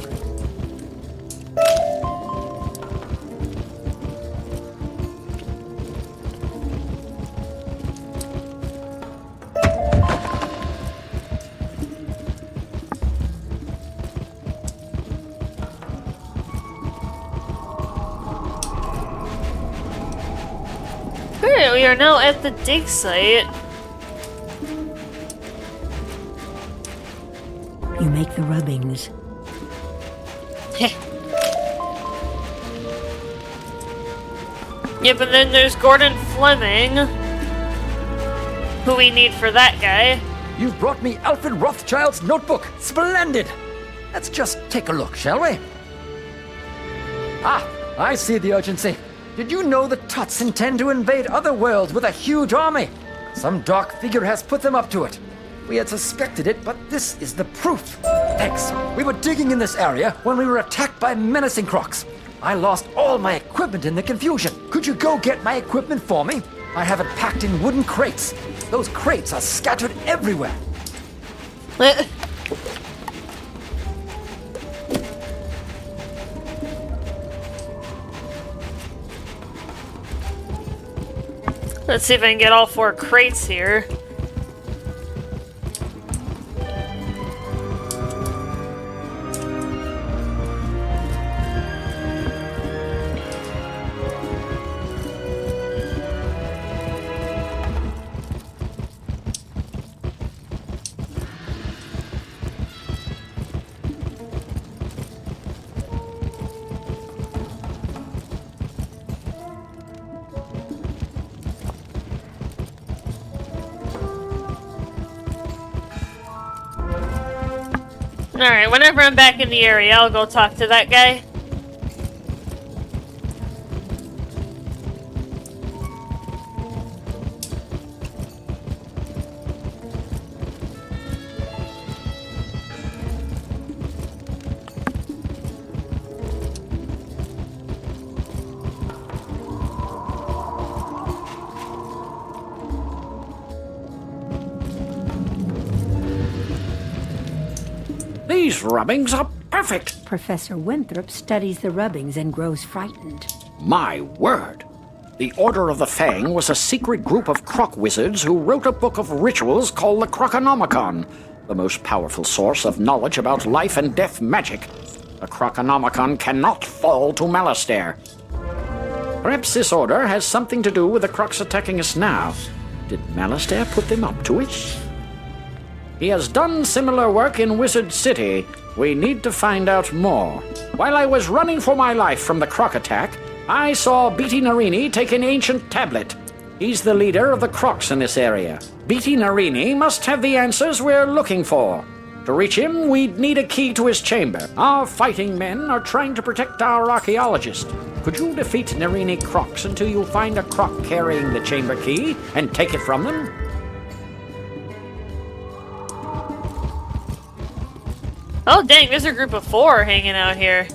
Alright, we are now at the dig site. You make the rubbings. Yep, and then there's Gordon Fleming. Who we need for that guy. You've brought me Alfred Rothschild's notebook. Splendid! Let's just take a look, shall we? Ah, I see the urgency. Did you know the Tuts intend to invade other worlds with a huge army? Some dark figure has put them up to it. We had suspected it, but this is the proof. Thanks. We were digging in this area when we were attacked by menacing crocs. I lost all my equipment in the confusion. Could you go get my equipment for me? I have it packed in wooden crates. Those crates are scattered everywhere. Let's see if I can get all 4 crates here. Alright, whenever I'm back in the area, I'll go talk to that guy. These rubbings are Perfect! Professor Winthrop studies the rubbings and grows frightened. My word! The Order of the Fang was a secret group of croc wizards who wrote a book of rituals called the Croconomicon, the most powerful source of knowledge about life and death magic. The Croconomicon cannot fall to Malastair. Perhaps this order has something to do with the crocs attacking us now. Did Malastair put them up to it? He has done similar work in Wizard City. We need to find out more. While I was running for my life from the croc attack, I saw Beatty Narini take an ancient tablet. He's the leader of the crocs in this area. Beatty Narini must have the answers we're looking for. To reach him, we'd need a key to his chamber. Our fighting men are trying to protect our archaeologist. Could you defeat Narini crocs until you find a croc carrying the chamber key and take it from them? Oh dang, there's a group of 4 hanging out here.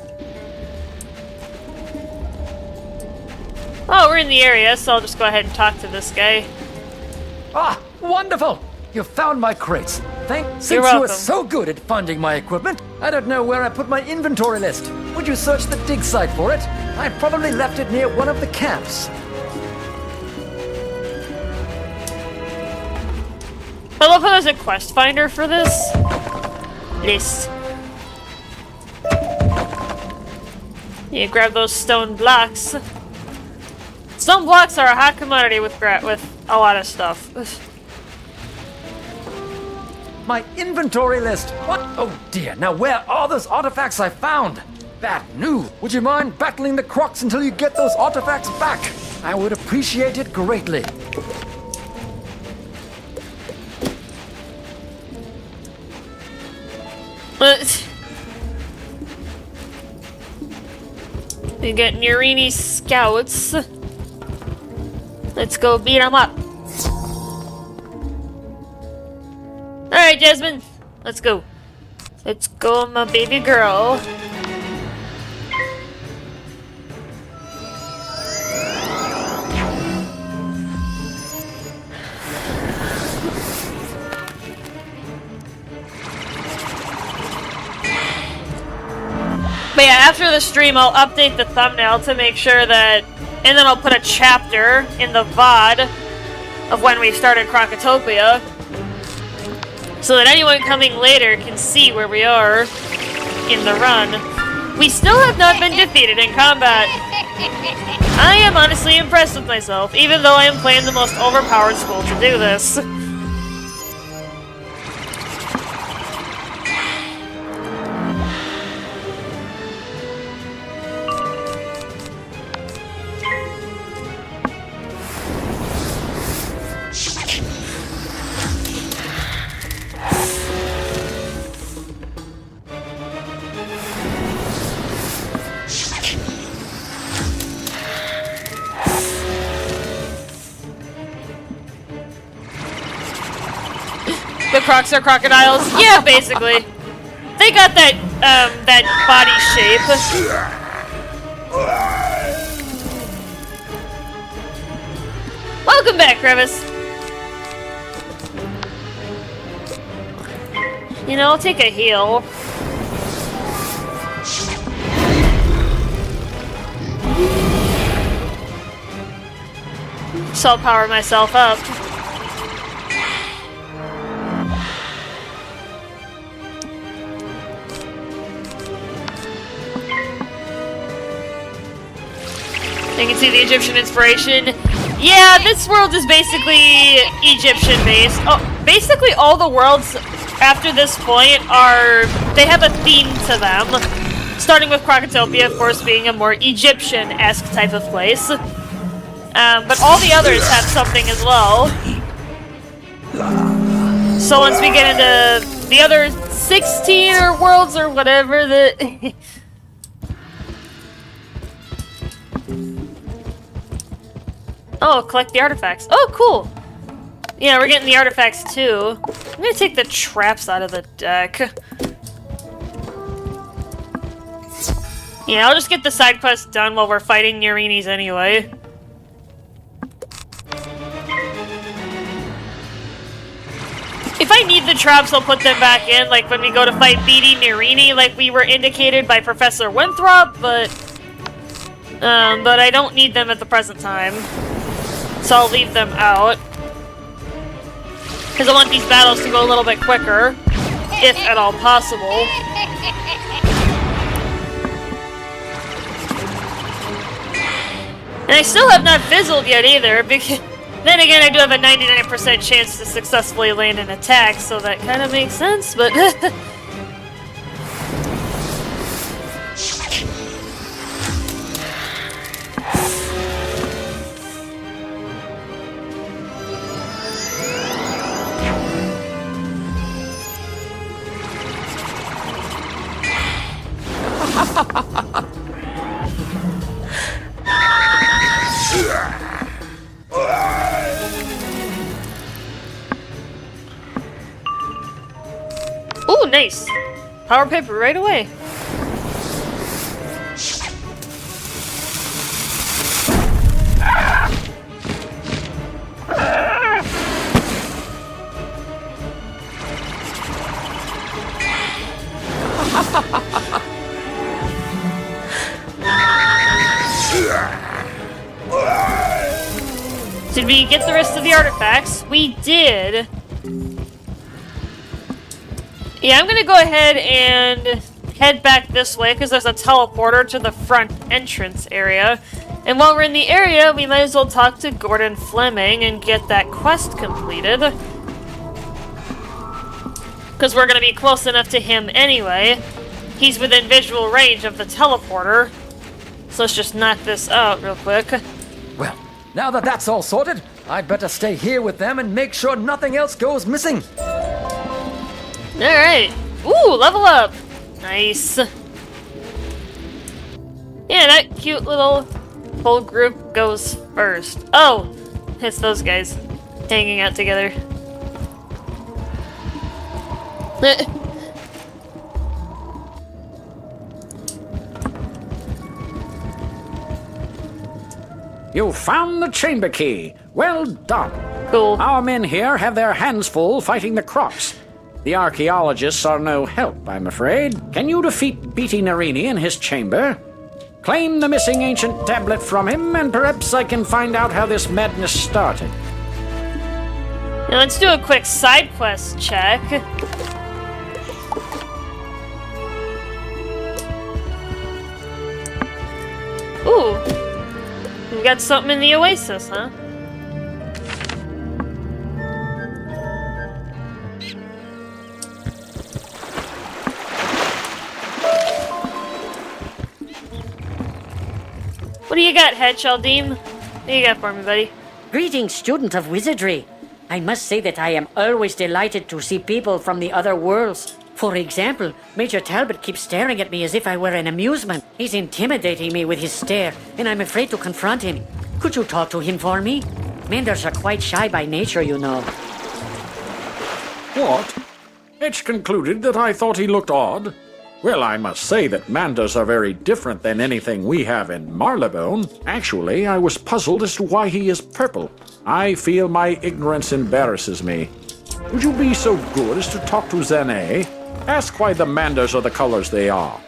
Oh, we're in the area, so I'll just go ahead and talk to this guy. Ah, wonderful! You found my crates. Since You're you were welcome. so good at finding my equipment, I don't know where I put my inventory list. Would you search the dig site for it? I probably left it near one of the camps. I love how there's a quest finder for this list. You grab those stone blocks. Stone blocks are a hot commodity with a lot of stuff. My inventory list! What? Oh dear, now where are those artifacts I found? Bad news. Would you mind battling the crocs until you get those artifacts back? I would appreciate it greatly. We got Narini scouts. Let's go beat them up. Alright, Jasmine. Let's go. Let's go, my baby girl. But yeah, after the stream, I'll update the thumbnail to make sure that... And then I'll put a chapter in the VOD of when we started Crocotopia, so that anyone coming later can see where we are in the run. We still have not been defeated in combat. I am honestly impressed with myself, even though I am playing the most overpowered school to do this. The crocs are crocodiles? Yeah, basically. They got that, that body shape. Welcome back, Crevice. You know, I'll take a heal. So I'll power myself up. You can see the Egyptian inspiration. Yeah, this world is basically Egyptian-based. Oh, basically all the worlds after this point are... They have a theme to them. Starting with Crocotopia, of course, being a more Egyptian-esque type of place. But all the others have something as well. So once we get into the other 16 or worlds or whatever, the... Oh, collect the artifacts. Oh, cool! Yeah, we're getting the artifacts too. I'm gonna take the traps out of the deck. Yeah, I'll just get the side quest done while we're fighting Narinis anyway. If if I need the traps, I'll put them back in, like when we go to fight Beatty Mirini, like we were indicated by Professor Winthrop, but I don't need them at the present time. So I'll leave them out. Because I want these battles to go a little bit quicker, if at all possible. And I still have not fizzled yet either, because then again, I do have a 99% chance to successfully land an attack, so that kind of makes sense, but... Ooh, nice! Power paper right away. Did we get the rest of the artifacts? We did. Yeah, I'm gonna go ahead and head back this way because there's a teleporter to the front entrance area. And while we're in the area, we might as well talk to Gordon Fleming and get that quest completed. Because we're gonna be close enough to him anyway. He's within visual range of the teleporter. So let's just knock this out real quick. Well, now that that's all sorted, I'd better stay here with them and make sure nothing else goes missing. Alright. Ooh, level up! Nice. Yeah, that cute little whole group goes first. Oh! It's those guys hanging out together. You found the chamber key. Well done. Cool. Our men here have their hands full fighting the Crocs. The archaeologists are no help, I'm afraid. Can you defeat Beatty Narini in his chamber? Claim the missing ancient tablet from him, and perhaps I can find out how this madness started. Now let's do a quick side quest check. Ooh. We got something in the Oasis, huh? What do you got, Head Chaldean? What do you got for me, buddy? Greetings, student of wizardry. I must say that I am always delighted to see people from the other worlds. For example, Major Talbot keeps staring at me as if I were an amusement. He's intimidating me with his stare, and I'm afraid to confront him. Could you talk to him for me? Manders are quite shy by nature, you know. What? H concluded that I thought he looked odd. Well, I must say that Manders are very different than anything we have in Marylebone. Actually, I was puzzled as to why he is purple. I feel my ignorance embarrasses me. Would you be so good as to talk to Zane? Ask why the Manders are the colors they are.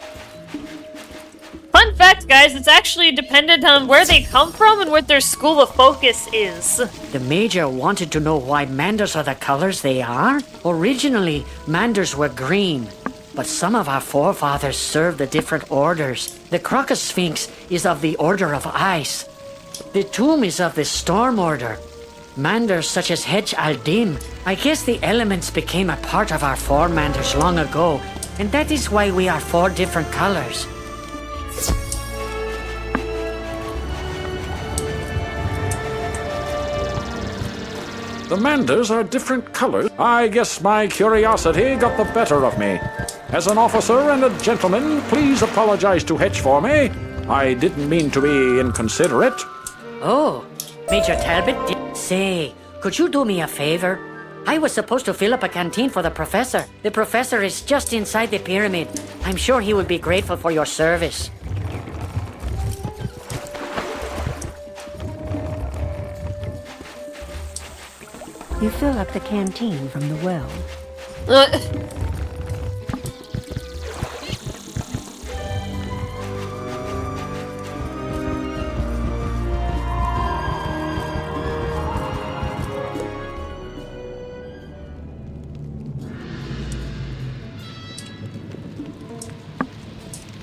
Fun fact, guys, it's actually dependent on where they come from and what their school of focus is. The Major wanted to know why Manders are the colors they are? Originally, Manders were green. But some of our forefathers served the different orders. The Crocus Sphinx is of the Order of Ice. The tomb is of the Storm Order. Manders such as Hedge al-Din. I guess the elements became a part of our four Manders long ago, and that is why we are four different colors. The Manders are different colors. I guess my curiosity got the better of me. As an officer and a gentleman, please apologize to Hedge for me. I didn't mean to be inconsiderate. Oh, Major Talbot did say, could you do me a favor? I was supposed to fill up a canteen for the professor. The professor is just inside the pyramid. I'm sure he would be grateful for your service. You fill up the canteen from the well.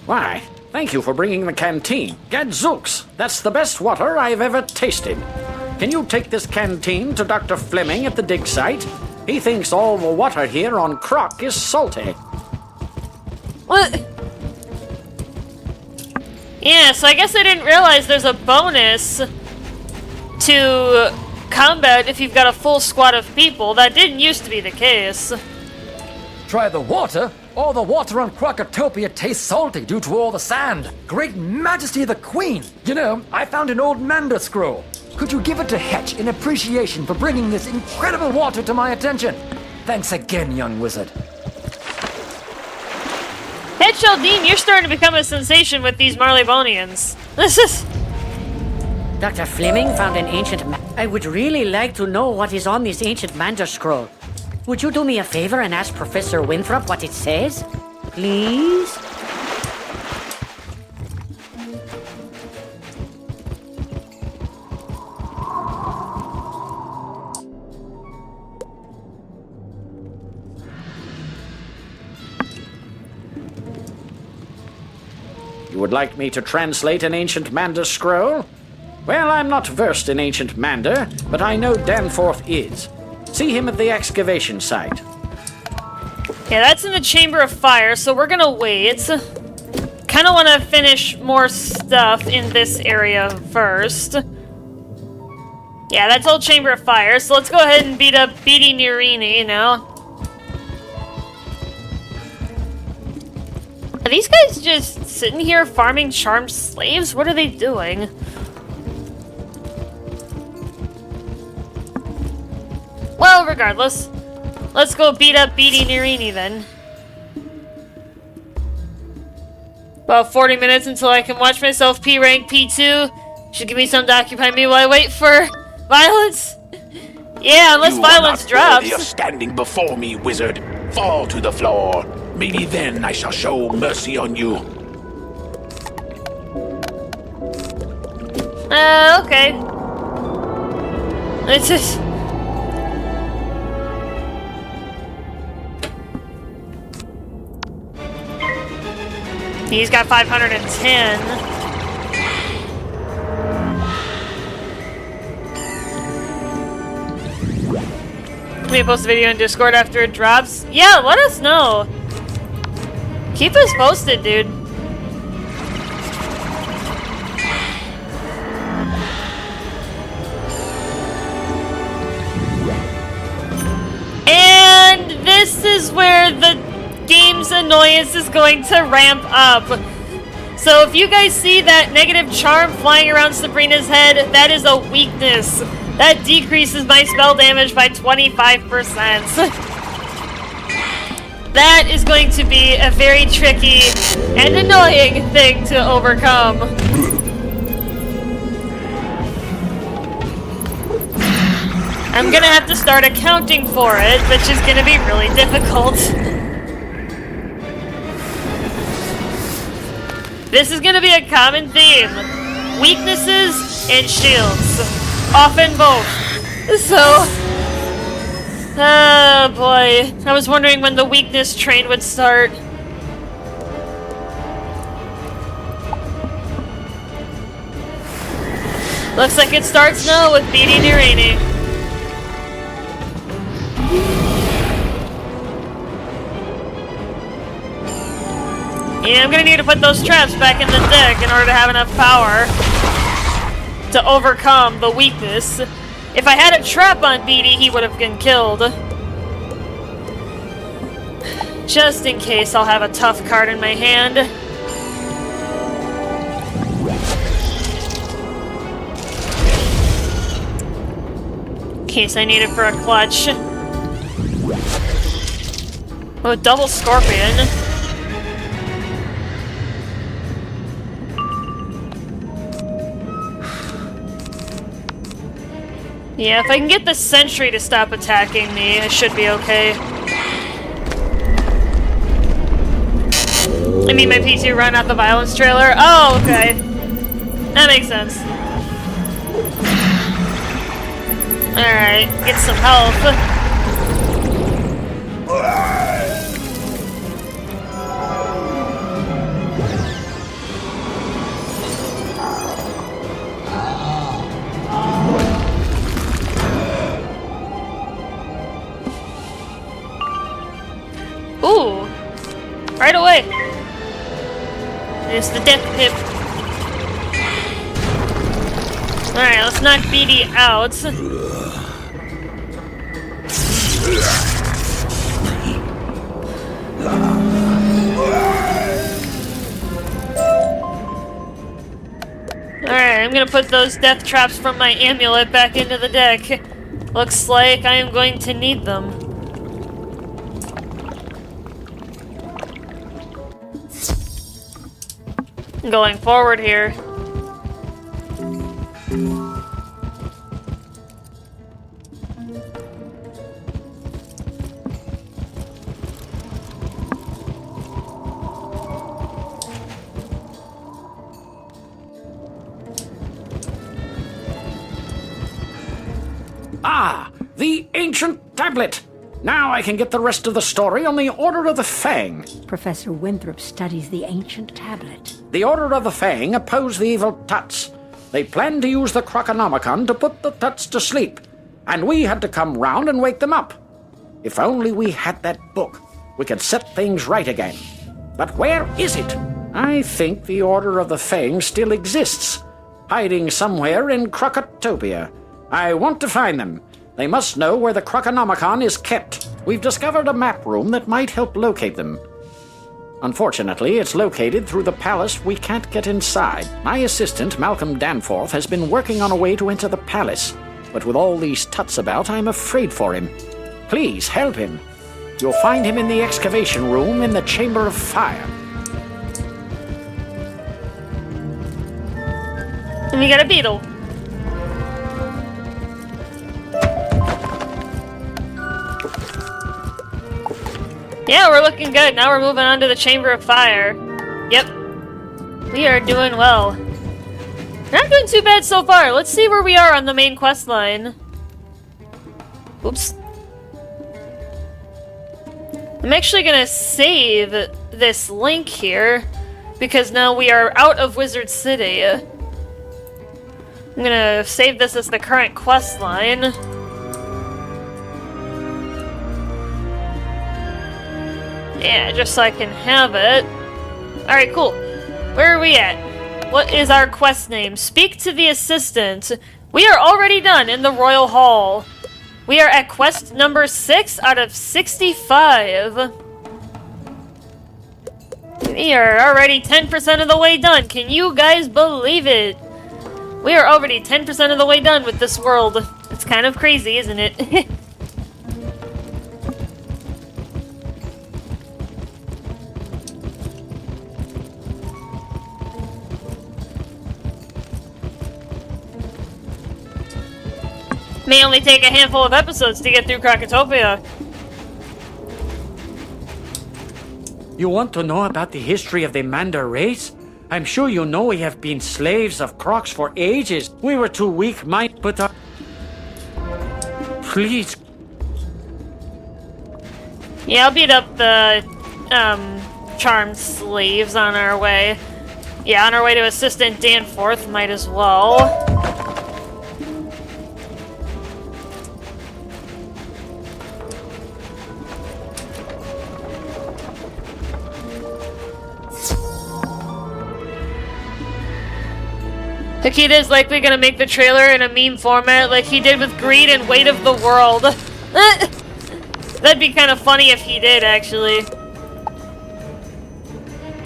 Why, thank you for bringing the canteen. Gadzooks, that's the best water I've ever tasted. Can you take this canteen to Dr. Fleming at the dig site? He thinks all the water here on Croc is salty. What? Yeah, so I guess I didn't realize there's a bonus to combat if you've got a full squad of people. That didn't used to be the case. Try the water? All the water on Crocotopia tastes salty due to all the sand. Great Majesty of the Queen! You know, I found an old Manda scroll. Could you give it to Hetch in appreciation for bringing this incredible water to my attention? Thanks again, young wizard. Hetch Aldine, you're starting to become a sensation with these Marleybonians. This is... Dr. Fleming found an ancient I would really like to know what is on this ancient Manda scroll. Would you do me a favor and ask Professor Winthrop what it says? Please? You would like me to translate an ancient Manda scroll? Well, I'm not versed in ancient Manda, but I know Danforth is. See him at the excavation site. Yeah, that's in the Chamber of Fire, so we're gonna wait. Kind of want to finish more stuff in this area first. Yeah, that's all Chamber of Fire, so let's go ahead and beat up Beatty Nirini now. Are these guys just sitting here farming charmed slaves? What are they doing? Well, regardless, let's go beat up Beatty Nirini then. About 40 minutes until I can watch myself P-rank P2. Should give me something to occupy me while I wait for violence. Yeah, unless violence drops. You are standing before me, wizard. Fall to the floor. Maybe then I shall show mercy on you. Okay. It's just... He's got 510. Can we post a video in Discord after it drops? Yeah, let us know. Keep us posted, dude. And this is where the game's annoyance is going to ramp up. So if you guys see that negative charm flying around Sabrina's head, that is a weakness. That decreases my spell damage by 25%. That is going to be a very tricky and annoying thing to overcome. I'm gonna have to start accounting for it, which is gonna be really difficult. This is gonna be a common theme. Weaknesses and shields. Often both. So... oh boy. I was wondering when the weakness train would start. Looks like it starts now with Beatty Nirini. Yeah, I'm gonna need to put those traps back in the deck in order to have enough power to overcome the weakness. If I had a trap on Beatty, he would have been killed. Just in case, I'll have a tough card in my hand. In case I need it for a clutch. Oh, double scorpion. Yeah, if I can get the sentry to stop attacking me, I should be okay. I mean, my PC run out the violence trailer. Oh, okay. That makes sense. Alright, get some health. Ooh! Right away! There's the death pip. Alright, let's knock BD out. Alright, I'm gonna put those death traps from my amulet back into the deck. Looks like I am going to need them. Going forward here. Ah, the ancient tablet! Now I can get the rest of the story on the Order of the Fang. Professor Winthrop studies the ancient tablet. The Order of the Fang oppose the evil Tuts. They planned to use the Croconomicon to put the Tuts to sleep, and we had to come round and wake them up. If only we had that book, we could set things right again. But where is it? I think the Order of the Fang still exists, hiding somewhere in Crocotopia. I want to find them. They must know where the Croconomicon is kept. We've discovered a map room that might help locate them. Unfortunately, it's located through the palace. We can't get inside. My assistant, Malcolm Danforth, has been working on a way to enter the palace. But with all these Tuts about, I'm afraid for him. Please, help him. You'll find him in the excavation room in the Chamber of Fire. And we got a beetle. Yeah, we're looking good. Now we're moving on to the Chamber of Fire. Yep. We are doing well. Not doing too bad so far. Let's see where we are on the main quest line. Oops. I'm actually gonna save this link here because now we are out of Wizard City. I'm gonna save this as the current quest line. Yeah, just so I can have it. Alright, cool. Where are we at? What is our quest name? Speak to the assistant. We are already done in the Royal Hall. We are at quest number 6 out of 65. We are already 10% of the way done. Can you guys believe it? We are already 10% of the way done with this world. It's kind of crazy, isn't it? May only take a handful of episodes to get through Crocotopia. You want to know about the history of the Manda race? I'm sure you know we have been slaves of Crocs for ages. We were too weak-minded, but please. Yeah, I'll beat up the charmed slaves on our way. Yeah, on our way to Assistant Danforth, might as well. Takeda is likely gonna make the trailer in a meme format like he did with Greed and Weight of the World. That'd be kind of funny if he did, actually.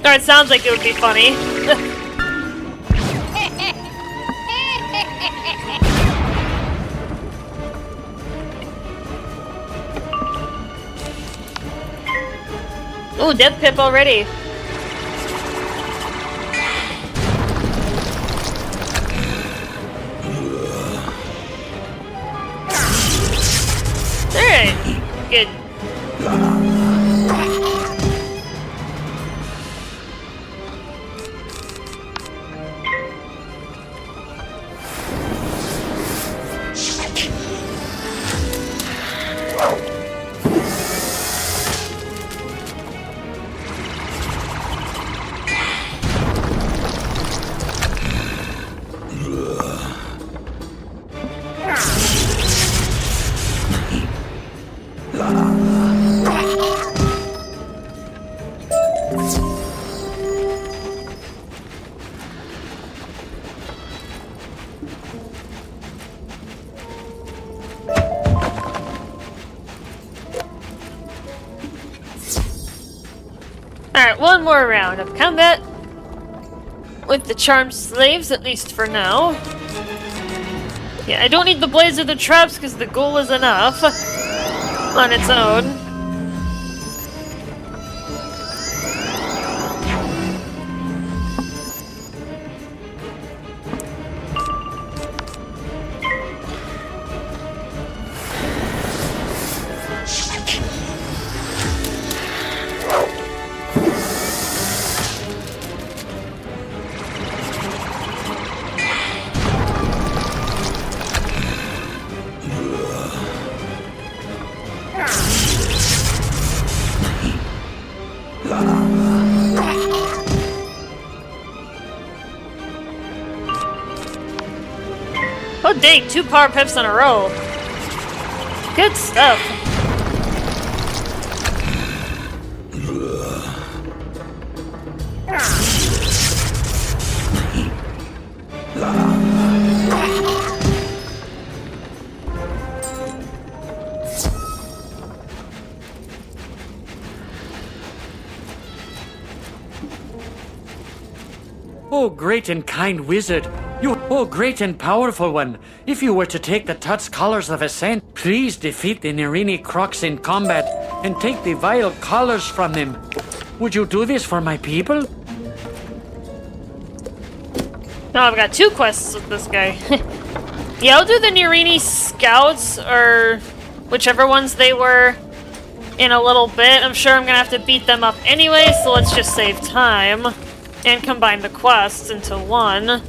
Or it sounds like it would be funny. Ooh, Death Pip already. good. Alright, one more round of combat with the charmed slaves, at least for now. Yeah, I don't need the blades or the traps because the ghoul is enough on its own. Oh dang, 2 power pips in a row. Good stuff. Oh, great and kind wizard. Oh, great and powerful one. If you were to take the Tut's collars of ascent, please defeat the Nirini Crocs in combat and take the vile collars from them. Would you do this for my people? Now I've got 2 quests with this guy. Yeah, I'll do the Nirini Scouts, or whichever ones they were, in a little bit. I'm sure I'm gonna have to beat them up anyway, so let's just save time and combine the quests into one.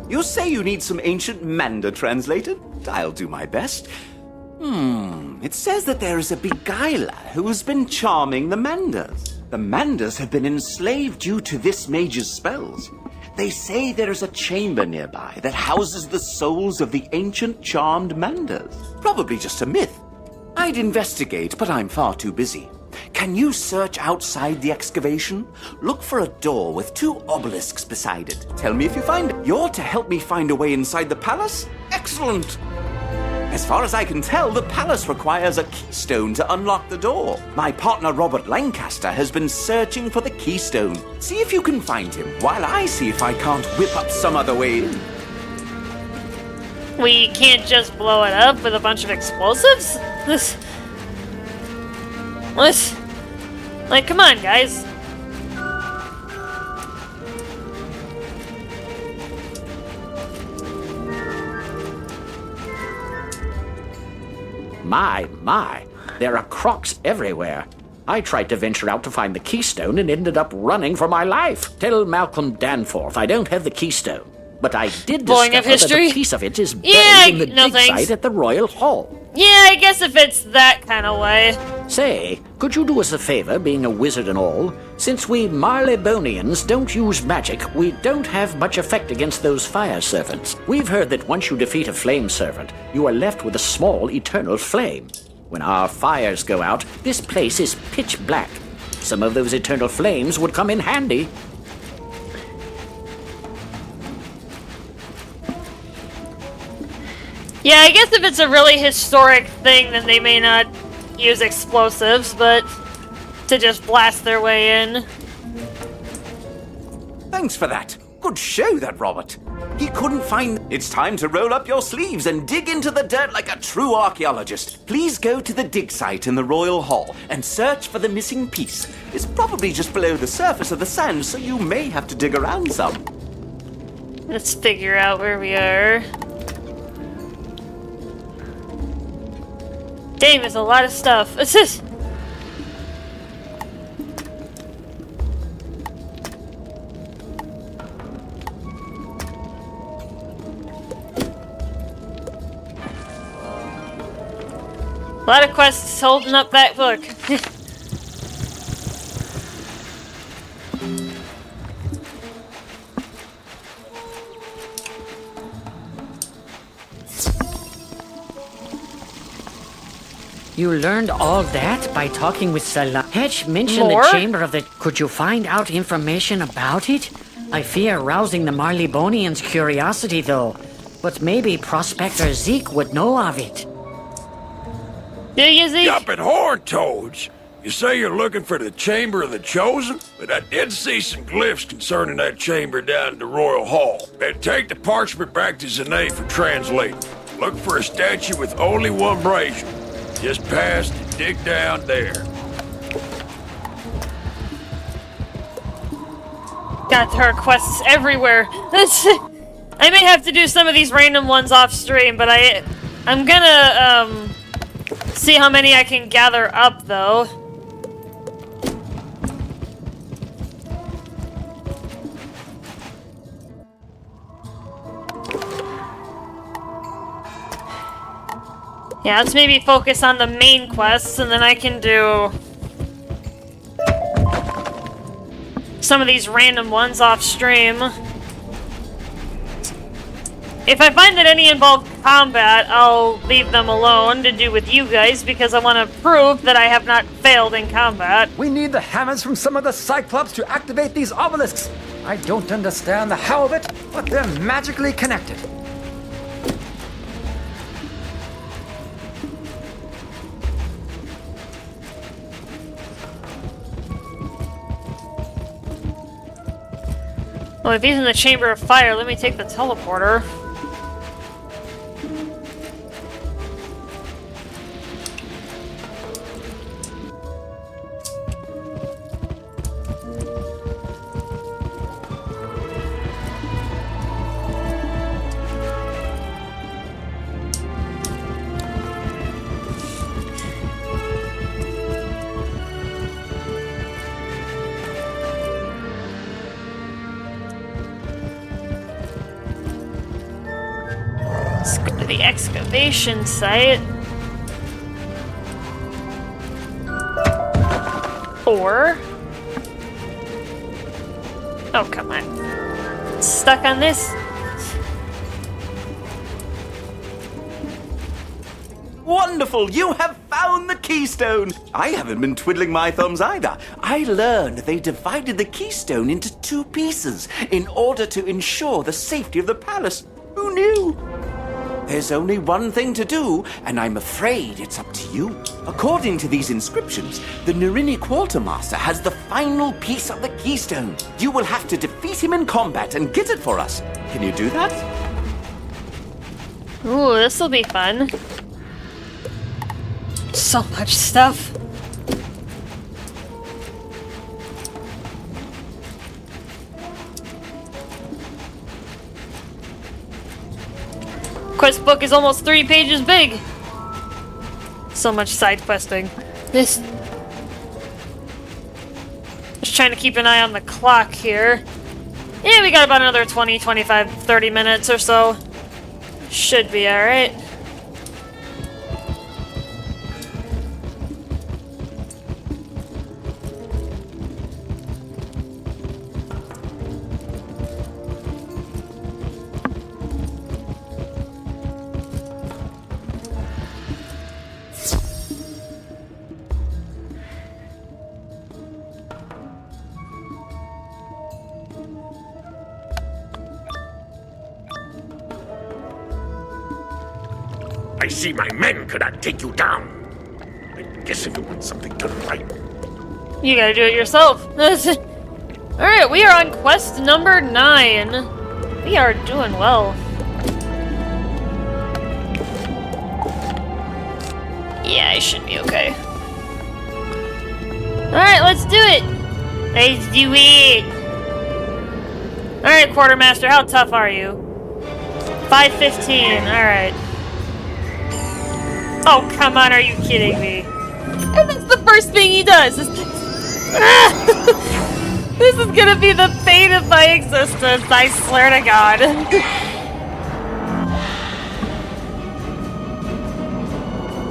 You say you need some ancient Manda translated? I'll do my best. It says that there is a beguiler who has been charming the Mandas. The Mandas have been enslaved due to this mage's spells. They say there is a chamber nearby that houses the souls of the ancient charmed Mandas. Probably just a myth. I'd investigate, but I'm far too busy. Can you search outside the excavation? Look for a door with 2 obelisks beside it. Tell me if you find it. You're to help me find a way inside the palace? Excellent! As far as I can tell, the palace requires a keystone to unlock the door. My partner Robert Lancaster has been searching for the keystone. See if you can find him, while I see if I can't whip up some other way in. We can't just blow it up with a bunch of explosives? What? Like, come on, guys. My, there are crocs everywhere. I tried to venture out to find the keystone and ended up running for my life. Tell Malcolm Danforth I don't have the keystone, but I did Blowing discover up history? that a piece of it is buried in the dig thanks. site at the Royal Hall. Yeah, I guess if it's that kind of way. Say, could you do us a favor, being a wizard and all? Since we Marleybonians don't use magic, we don't have much effect against those fire servants. We've heard that once you defeat a flame servant, you are left with a small eternal flame. When our fires go out, this place is pitch black. Some of those eternal flames would come in handy. Yeah, I guess if it's a really historic thing, then they may not use explosives, but to just blast their way in. Thanks for that. Good show, that Robert. He couldn't find... It's time to roll up your sleeves and dig into the dirt like a true archaeologist. Please go to the dig site in the Royal Hall and search for the missing piece. It's probably just below the surface of the sand, so you may have to dig around some. Let's figure out where we are. Dang, there's a lot of stuff. It's just... a lot of quests holding up that book. You learned all that by talking with Salah. Hedge mentioned More? the Chamber of the... Could you find out information about it? I fear rousing the Marleybonians' curiosity, though. But maybe Prospector Zeke would know of it. Do you, Zeke? Jumping horn toads. You say you're looking for the Chamber of the Chosen? But I did see some glyphs concerning that chamber down at the Royal Hall. Then take the parchment back to Zane for translating. Look for a statue with only one brazier. Just past and dig down there. God, there are quests everywhere. I may have to do some of these random ones off stream, but I'm gonna see how many I can gather up, though. Yeah, let's maybe focus on the main quests, and then I can do some of these random ones off stream. If I find that any involve combat, I'll leave them alone to do with you guys, because I want to prove that I have not failed in combat. We need the hammers from some of the Cyclops to activate these obelisks. I don't understand the how of it, but they're magically connected. Well, if he's in the Chamber of Fire, let me take the teleporter. Let's go to the excavation site. Or... oh, come on. Stuck on this? Wonderful! You have found the keystone! I haven't been twiddling my thumbs either. I learned they divided the keystone into 2 pieces in order to ensure the safety of the palace. Who knew? There's only one thing to do, and I'm afraid it's up to you. According to these inscriptions, the Nerini Quartermaster has the final piece of the keystone. You will have to defeat him in combat and get it for us. Can you do that? Ooh, this'll be fun. So much stuff. Quest book is almost 3 pages big. So much side questing. Just trying to keep an eye on the clock here. Yeah, we got about another 20, 25, 30 minutes or so. Should be alright. I see my men could not take you down. I guess if you want something done right. You gotta do it yourself. Alright, we are on quest number 9. We are doing well. Yeah, I should be okay. Alright, let's do it! Let's do it! Alright, Quartermaster, how tough are you? 515, alright. Oh, come on, are you kidding me? And that's the first thing he does. This is gonna be the fate of my existence, I swear to God.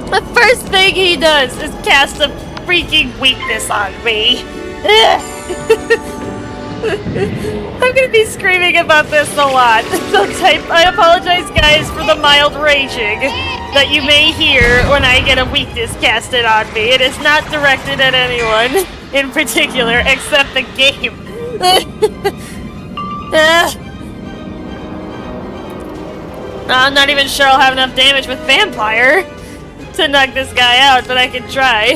The first thing he does is cast a freaking weakness on me. I'm gonna be screaming about this a lot. So I apologize, guys, for the mild raging that you may hear when I get a weakness casted on me. It is not directed at anyone in particular except the game. I'm not even sure I'll have enough damage with Vampire to knock this guy out, but I can try.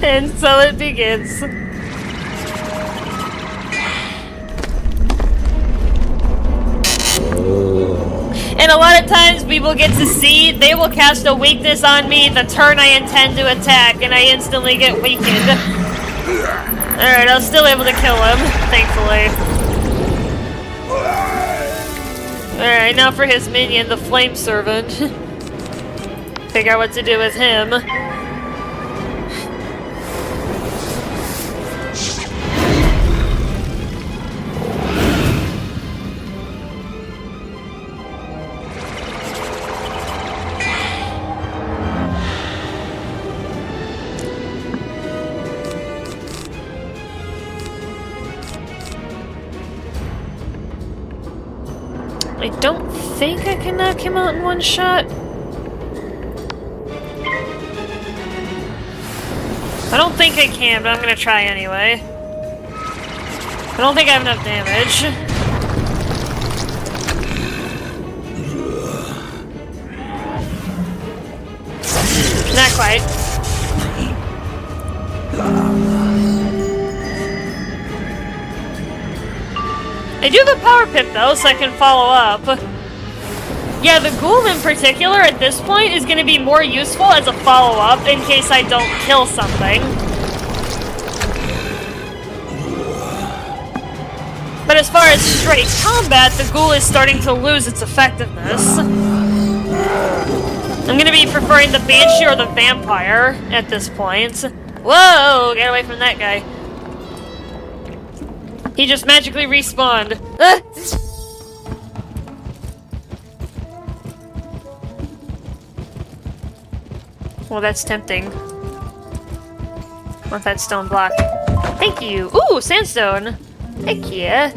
And so it begins. And a lot of times we will get to see they will cast a weakness on me the turn I intend to attack, and I instantly get weakened. Alright, I was still able to kill him, thankfully. Alright, now for his minion, the Flame Servant. Figure out what to do with him. I don't think I can knock him out in one shot. I don't think I can, but I'm gonna try anyway. I don't think I have enough damage. Not quite. I do have a power pip though, so I can follow up. Yeah, the ghoul in particular at this point is going to be more useful as a follow-up in case I don't kill something. But as far as straight combat, the ghoul is starting to lose its effectiveness. I'm going to be preferring the Banshee or the Vampire at this point. Whoa! Get away from that guy. He just magically respawned. Well, that's tempting. Want that stone block. Thank you. Ooh, sandstone. Heck yeah.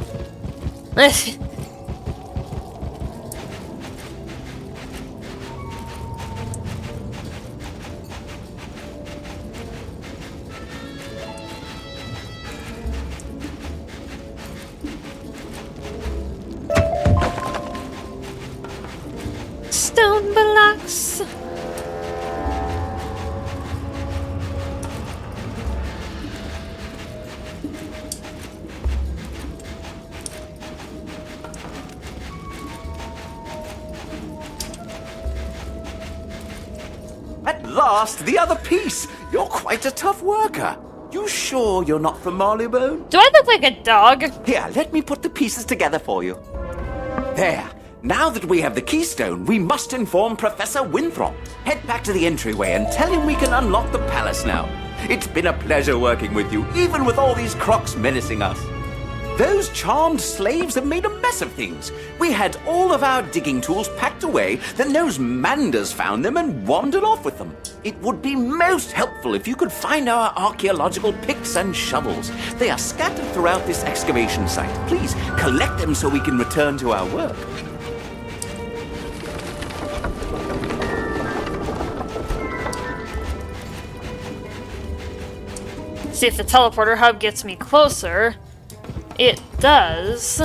Stone blocks. At last, the other piece! You're quite a tough worker. You sure you're not from Marleybone? Do I look like a dog? Here, let me put the pieces together for you. There. Now that we have the keystone, we must inform Professor Winthrop. Head back to the entryway and tell him we can unlock the palace now. It's been a pleasure working with you, even with all these crocs menacing us. Those charmed slaves have made a mess of things. We had all of our digging tools packed away, then those manders found them and wandered off with them. It would be most helpful if you could find our archaeological picks and shovels. They are scattered throughout this excavation site. Please collect them so we can return to our work. See if the teleporter hub gets me closer. It does.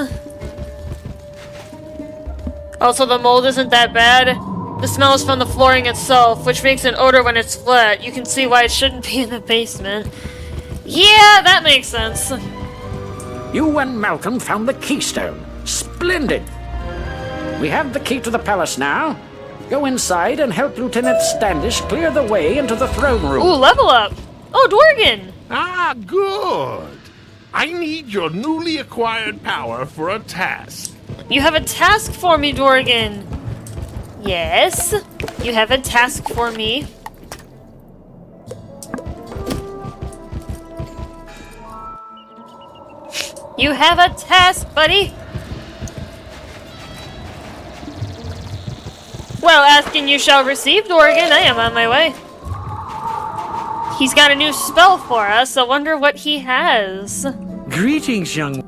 Also, the mold isn't that bad. The smell is from the flooring itself, which makes an odor when it's flat. You can see why it shouldn't be in the basement. Yeah, that makes sense. You and Malcolm found the keystone. Splendid! We have the key to the palace now. Go inside and help Lieutenant Standish clear the way into the throne room. Ooh, level up! Oh, Dworgen! Ah, good. I need your newly acquired power for a task. You have a task for me, Dorgan. Yes, you have a task for me. You have a task, buddy. Well, ask and you shall receive, Dorgan. I am on my way. He's got a new spell for us. I wonder what he has. Greetings, young...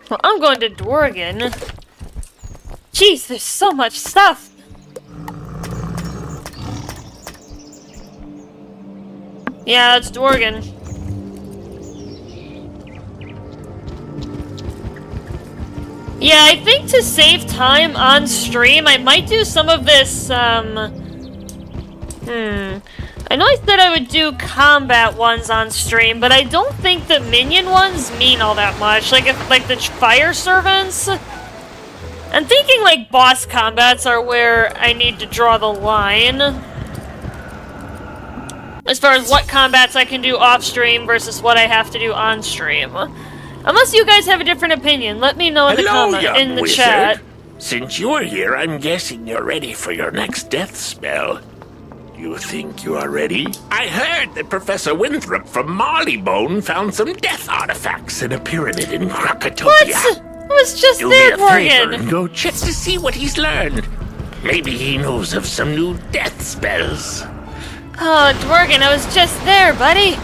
Well, I'm going to Dorgan. Jeez, there's so much stuff. Yeah, it's Dorgan. Yeah, I think to save time on stream, I might do some of this, I know I said I would do combat ones on stream, but I don't think the minion ones mean all that much. Like, like the fire servants? I'm thinking, like, boss combats are where I need to draw the line. As far as what combats I can do off-stream versus what I have to do on-stream. Unless you guys have a different opinion, let me know in the Wizard. chat. Since you're here, I'm guessing you're ready for your next death spell. You think you are ready? I heard that Professor Winthrop from Marleybone found some death artifacts in a pyramid in Krakatopia. What? I was just Do there, me a favor Dorgan. and go check to see what he's learned. Maybe he knows of some new death spells. Oh, Dorgan, I was just there, buddy.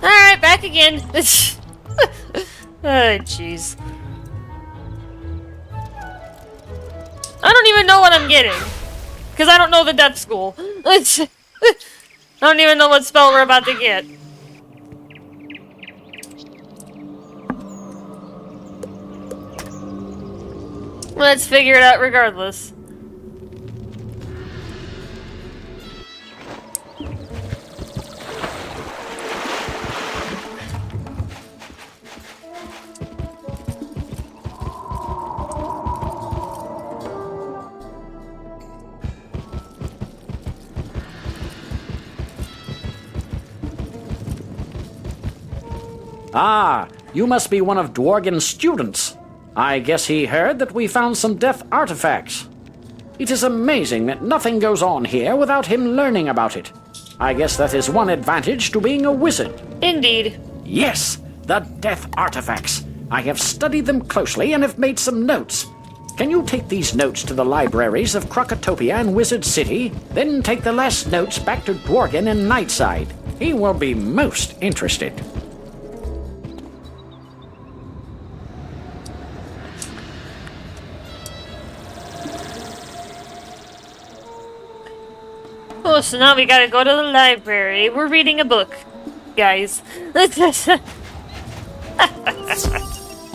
Alright, back again. Oh, jeez. I don't even know what I'm getting. Because I don't know the death school. I don't even know what spell we're about to get. Let's figure it out regardless. Ah, you must be one of Dworgen's students. I guess he heard that we found some death artifacts. It is amazing that nothing goes on here without him learning about it. I guess that is one advantage to being a wizard. Indeed. Yes, the death artifacts. I have studied them closely and have made some notes. Can you take these notes to the libraries of Krakatopia and Wizard City, then take the last notes back to Dworgen in Nightside? He will be most interested. Oh, so now we gotta go to the library. We're reading a book, guys.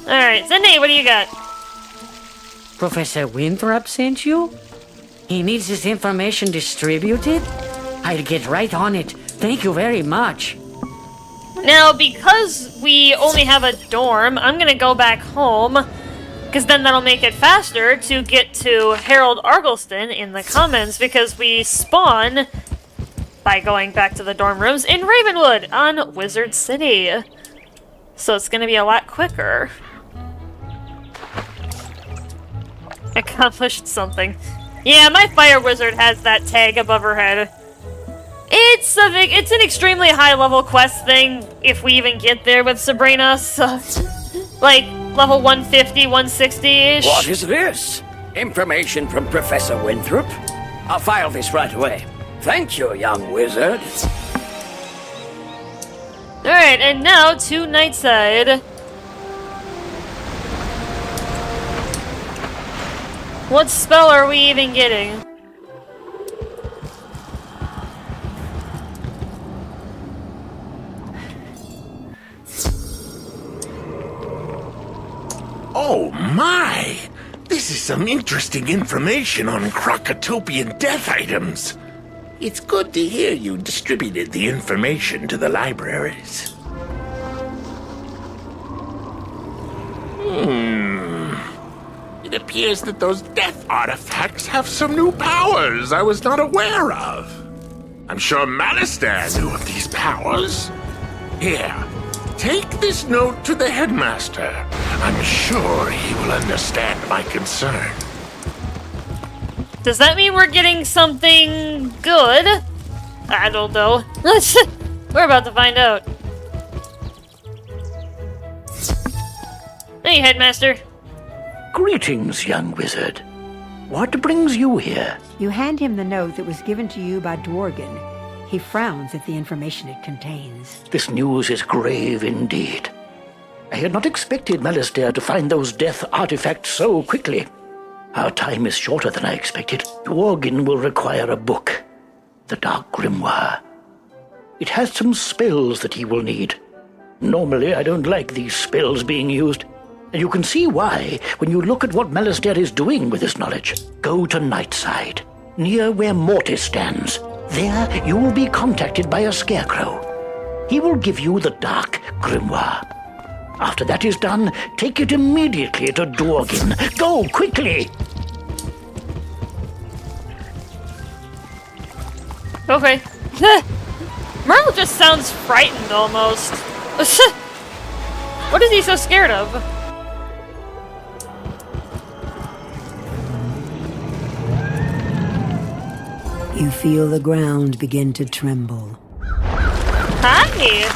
Alright, Zane, what do you got? Professor Winthrop sent you? He needs this information distributed? I'll get right on it. Thank you very much. Now, because we only have a dorm, I'm gonna go back home, because then that'll make it faster to get to Harold Argleston in the Commons, because we spawn by going back to the dorm rooms in Ravenwood on Wizard City. So it's gonna be a lot quicker. Accomplished something. Yeah, my fire wizard has that tag above her head. It's an extremely high level quest thing, if we even get there with Sabrina, so like level 150, 160-ish. What is this? Information from Professor Winthrop? I'll file this right away. Thank you, young wizard. Alright, and now to Nightside. What spell are we even getting? Oh my! This is some interesting information on Krakatopian death items. It's good to hear you distributed the information to the libraries. It appears appears that those death artifacts have some new powers I was not aware of. I'm sure Malistaire knew of these powers. Here, take this note to the headmaster. I'm sure he will understand my concern. Does that mean we're getting something good? I don't know. We're about to find out. Hey, Headmaster. Greetings, young wizard. What brings you here? You hand him the note that was given to you by Dworgen. He frowns at the information it contains. This news is grave indeed. I had not expected Malistaire to find those death artifacts so quickly. Our time is shorter than I expected. Dworgen will require a book. The Dark Grimoire. It has some spells that he will need. Normally, I don't like these spells being used. And you can see why when you look at what Malistaire is doing with this knowledge. Go to Nightside, near where Mortis stands. There you will be contacted by a scarecrow. He will give you the Dark Grimoire. After that is done, take it immediately to Dworgen. Go, quickly! Okay. Merle just sounds frightened almost. What is he so scared of? You feel the ground begin to tremble. Hi!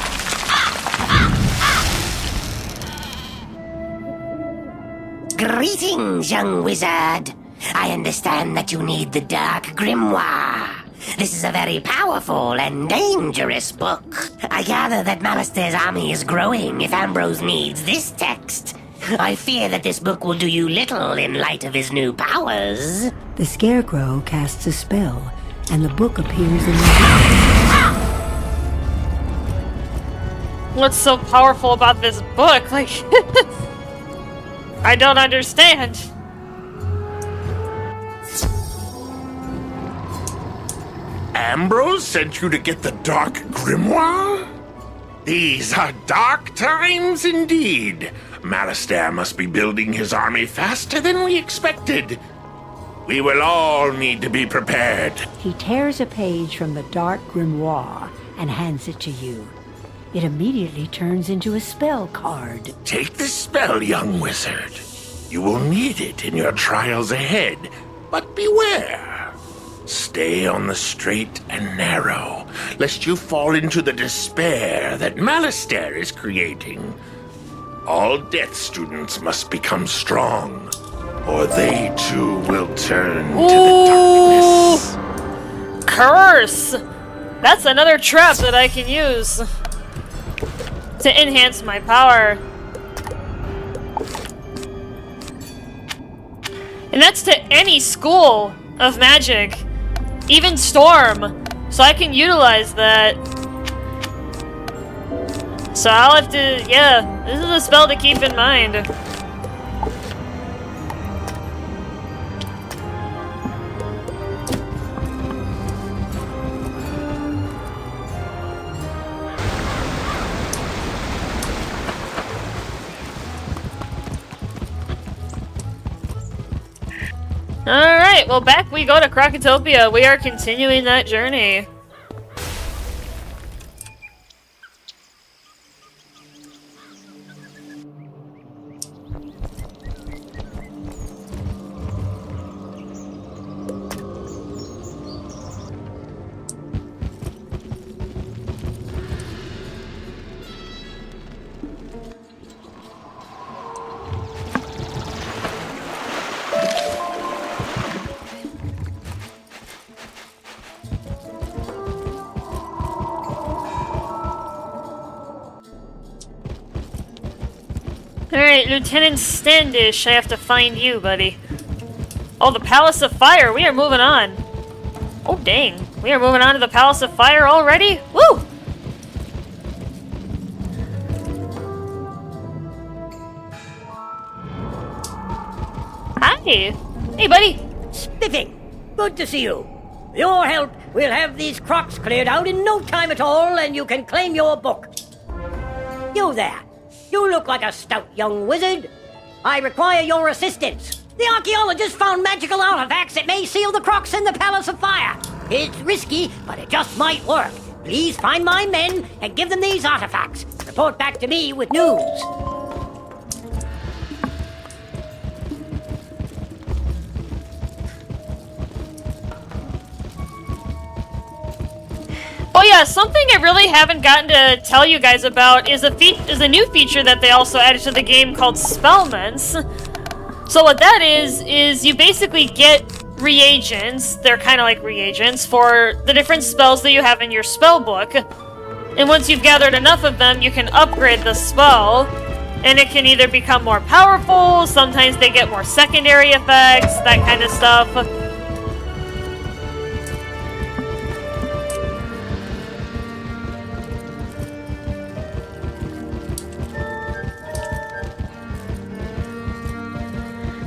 Greetings, young wizard. I understand that you need the Dark Grimoire. This is a very powerful and dangerous book. I gather that Malistaire's army is growing if Ambrose needs this text. I fear that this book will do you little in light of his new powers. The scarecrow casts a spell, and the book appears in the house. What's so powerful about this book? Like, I don't understand. Ambrose sent you to get the Dark Grimoire? These are dark times indeed. Malistaire must be building his army faster than we expected. We will all need to be prepared. He tears a page from the Dark Grimoire and hands it to you. It immediately turns into a spell card. Take this spell, young wizard. You will need it in your trials ahead, but beware. Stay on the straight and narrow, lest you fall into the despair that Malistaire is creating. All death students must become strong, or they too will turn to the darkness. Curse! That's another trap that I can use to enhance my power. And that's to any school of magic, even Storm, so I can utilize that. So I'll have to, yeah, this is a spell to keep in mind. Alright, well back we go to Krokotopia. We are continuing that journey. Alright, Lieutenant Standish, I have to find you, buddy. Oh, the Palace of Fire, we are moving on. Oh, dang. We are moving on to the Palace of Fire already? Woo! Hi! Hey, buddy! Spiffing! Good to see you. With your help, we'll have these crocs cleared out in no time at all, and you can claim your book. You there! You look like a stout young wizard. I require your assistance. The archaeologists found magical artifacts that may seal the Crocs in the Palace of Fire. It's risky, but it just might work. Please find my men and give them these artifacts. Report back to me with news. Oh yeah, something I really haven't gotten to tell you guys about is a new feature that they also added to the game called Spellments. So what that is you basically get reagents, they're kind of like reagents, for the different spells that you have in your spell book. And once you've gathered enough of them, you can upgrade the spell, and it can either become more powerful, sometimes they get more secondary effects, that kind of stuff.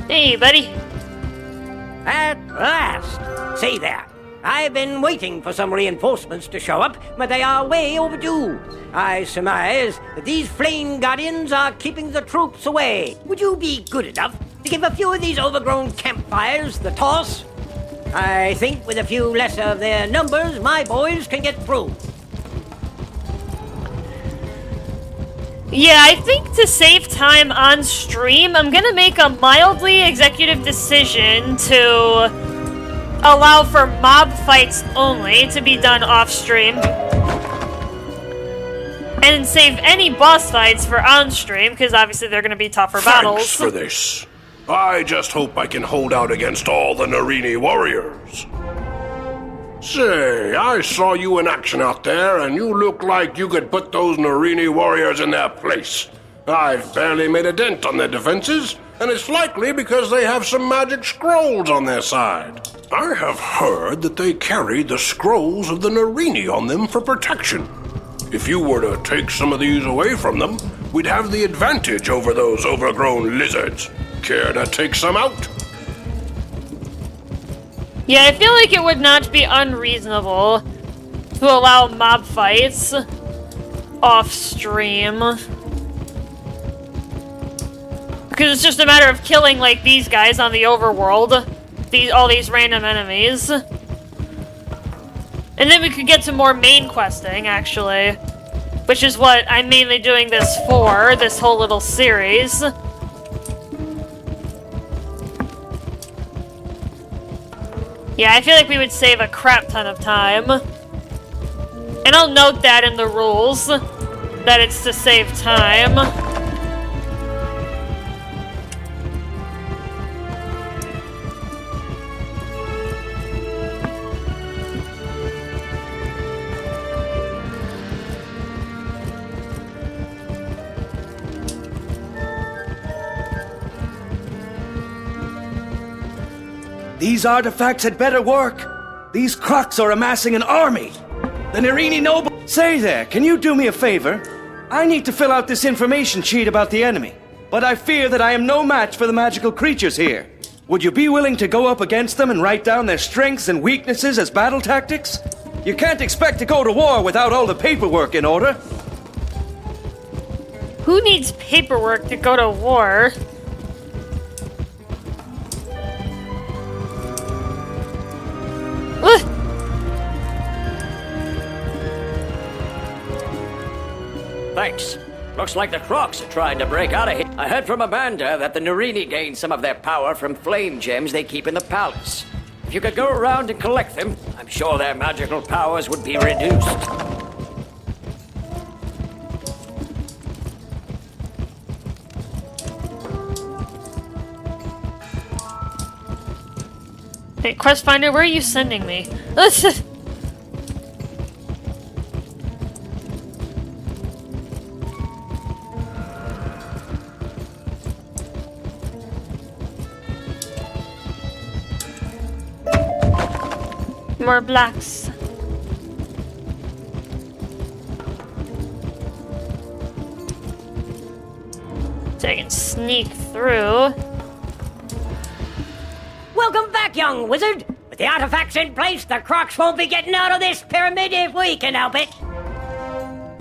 Hey, buddy. At last! See there. I've been waiting for some reinforcements to show up, but they are way overdue. I surmise that these flame guardians are keeping the troops away. Would you be good enough to give a few of these overgrown campfires the toss? I think with a few less of their numbers, my boys can get through. Yeah, I think to save time on stream, I'm gonna make a mildly executive decision to allow for mob fights only to be done off stream. And save any boss fights for on stream, because obviously they're gonna be tougher battles. Thanks for this. I just hope I can hold out against all the Narini warriors. Say, I saw you in action out there, and you look like you could put those Narini warriors in their place. I've barely made a dent on their defenses, and it's likely because they have some magic scrolls on their side. I have heard that they carry the scrolls of the Narini on them for protection. If you were to take some of these away from them, we'd have the advantage over those overgrown lizards. Care to take some out? Yeah, I feel like it would not be unreasonable to allow mob fights off stream. Because it's just a matter of killing, like, these guys on the overworld. All these random enemies. And then we could get to more main questing, actually. Which is what I'm mainly doing this for, this whole little series. Yeah, I feel like we would save a crap ton of time. And I'll note that in the rules, that it's to save time. These artifacts had better work. These Crocs are amassing an army. The Narini noble... Say there, can you do me a favor? I need to fill out this information sheet about the enemy, but I fear that I am no match for the magical creatures here. Would you be willing to go up against them and write down their strengths and weaknesses as battle tactics? You can't expect to go to war without all the paperwork in order. Who needs paperwork to go to war? Thanks. Looks like the Crocs are trying to break out of here. I heard from Amanda that the Narini gained some of their power from flame gems they keep in the palace. If you could go around and collect them, I'm sure their magical powers would be reduced. Hey, Quest Finder, where are you sending me? More blacks. So I can sneak through. Welcome back, young wizard. With the artifacts in place, the Crocs won't be getting out of this pyramid if we can help it.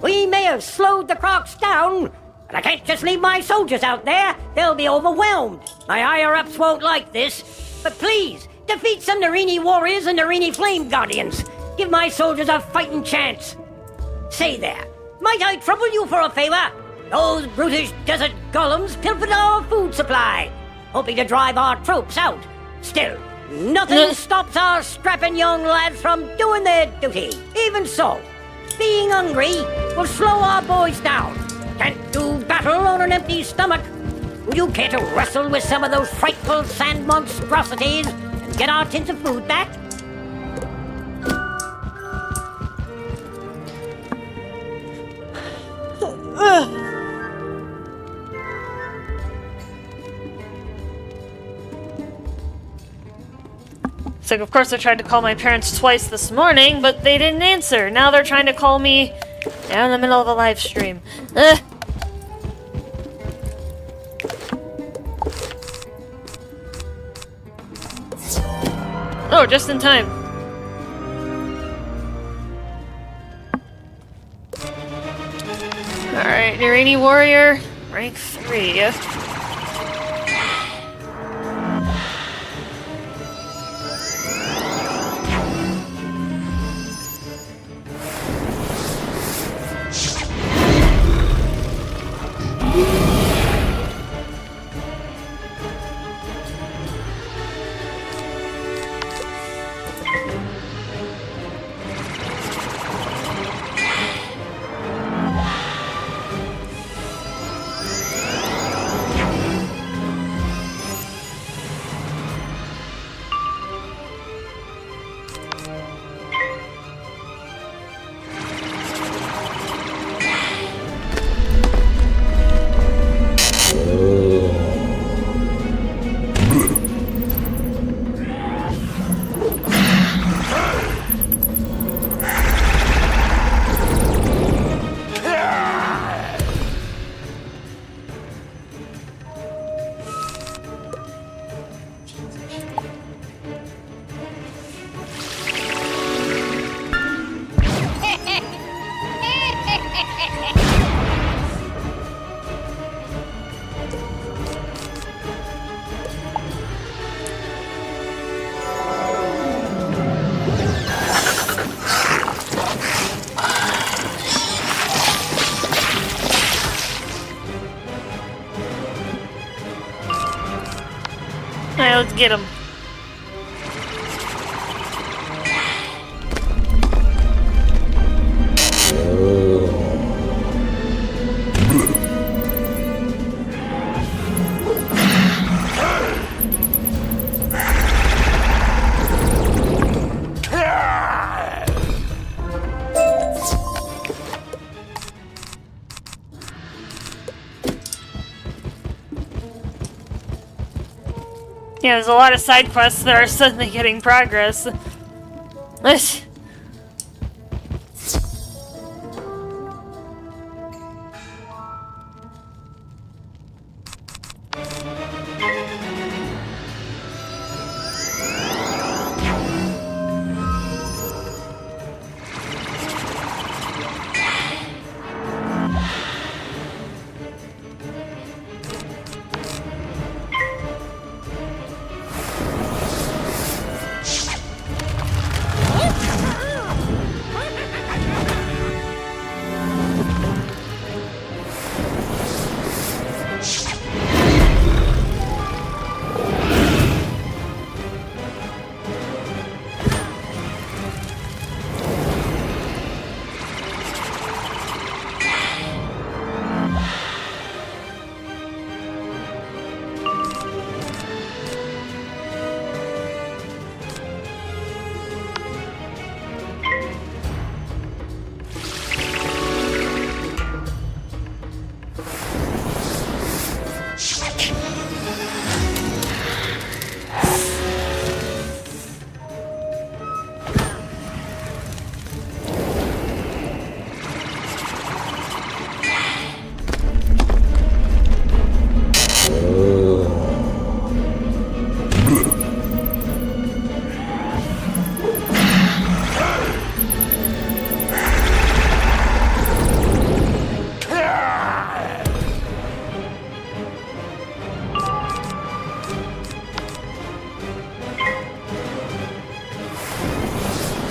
We may have slowed the Crocs down, But I can't just leave my soldiers out there. They'll be overwhelmed. My higher-ups won't like this. But please, defeat some Narini warriors and Narini flame guardians. Give my soldiers a fighting chance. Say there, might I trouble you for a favor? Those brutish desert golems pilfered our food supply, hoping to drive our troops out. Still, nothing stops our strapping young lads from doing their duty. Even so, being hungry will slow our boys down. Can't do battle on an empty stomach. Would you care to wrestle with some of those frightful sand monstrosities and get our tins of food back? So, of course, I tried to call my parents twice this morning, but they didn't answer. Now they're trying to call me down in the middle of a live stream. Oh, just in time. Alright, Narini Warrior, rank 3. Alright, let's get him. Yeah, there's a lot of side quests that are suddenly getting progress.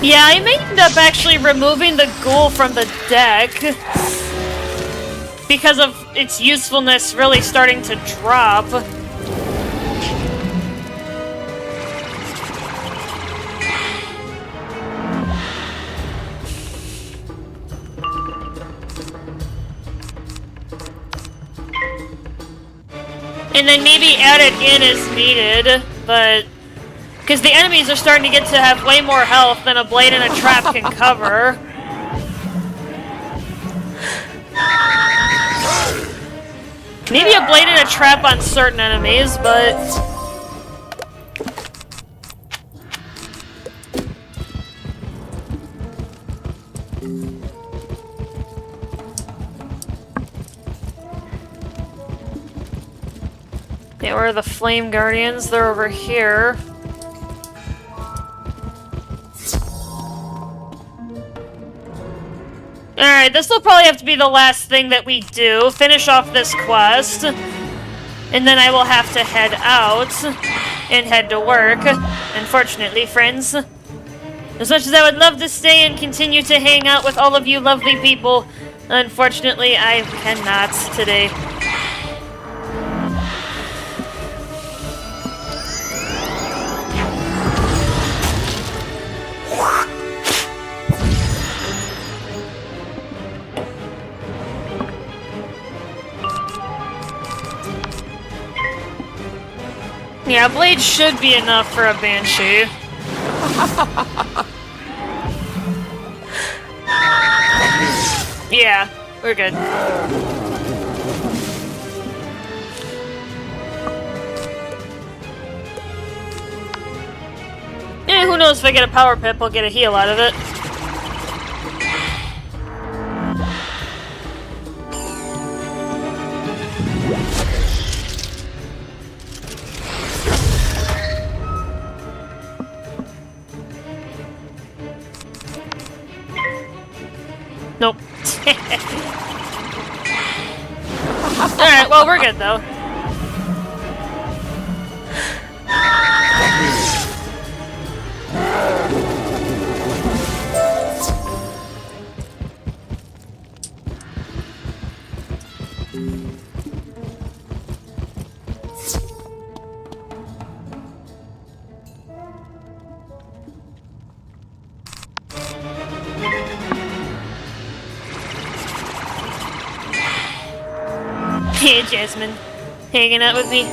Yeah, I may end up actually removing the ghoul from the deck because of its usefulness really starting to drop. And then maybe add it in as needed, but... Because the enemies are starting to get to have way more health than a blade and a trap can cover. Maybe a blade and a trap on certain enemies, but... Yeah, where are the Flame Guardians? They're over here. Alright, this will probably have to be the last thing that we do. Finish off this quest. And then I will have to head out and head to work. Unfortunately, friends. As much as I would love to stay and continue to hang out with all of you lovely people, unfortunately, I cannot today. Yeah, blade should be enough for a banshee. Yeah, we're good. Eh, who knows if I get a power pip, I'll get a heal out of it. Nope. Alright, well, we're good, though. Hey, Jasmine. Hanging out with me?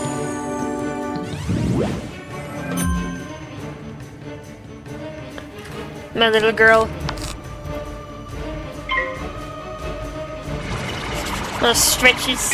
My little girl. Little stretches.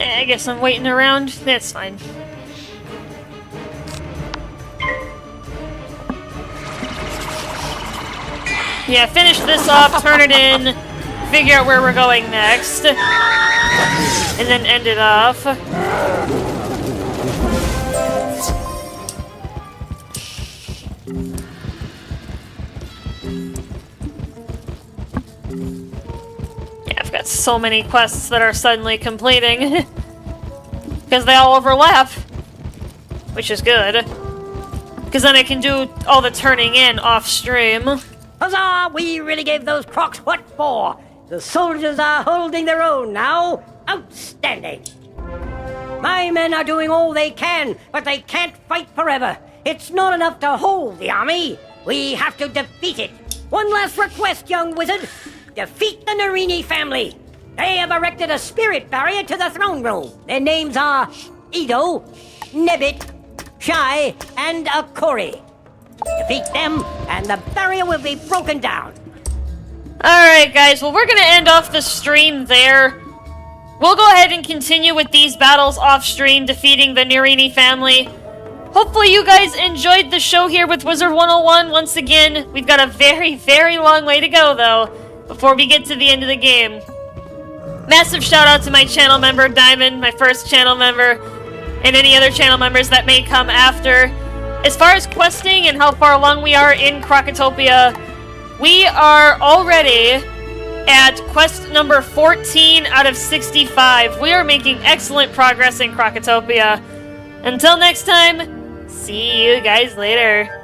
I guess I'm waiting around. That's fine. Yeah, finish this off, turn it in, figure out where we're going next, and then end it off. Yeah, I've got so many quests that are suddenly completing. Because they all overlap. Which is good. Because then I can do all the turning in off-stream. Huzzah! We really gave those crocs what for! The soldiers are holding their own now! Outstanding! My men are doing all they can, but they can't fight forever. It's not enough to hold the army. We have to defeat it. One last request, young wizard. Defeat the Narini family. They have erected a spirit barrier to the throne room. Their names are Edo, Nebbit, Shy, and a Cory. Defeat them, and the barrier will be broken down. Alright guys, well we're gonna end off the stream there. We'll go ahead and continue with these battles off stream, defeating the Nirini family. Hopefully you guys enjoyed the show here with Wizard101. Once again, we've got a very, very long way to go though, before we get to the end of the game. Massive shout out to my channel member, Diamond, my first channel member, and any other channel members that may come after. As far as questing and how far along we are in Krokotopia, we are already at quest number 14 out of 65. We are making excellent progress in Krokotopia. Until next time, see you guys later.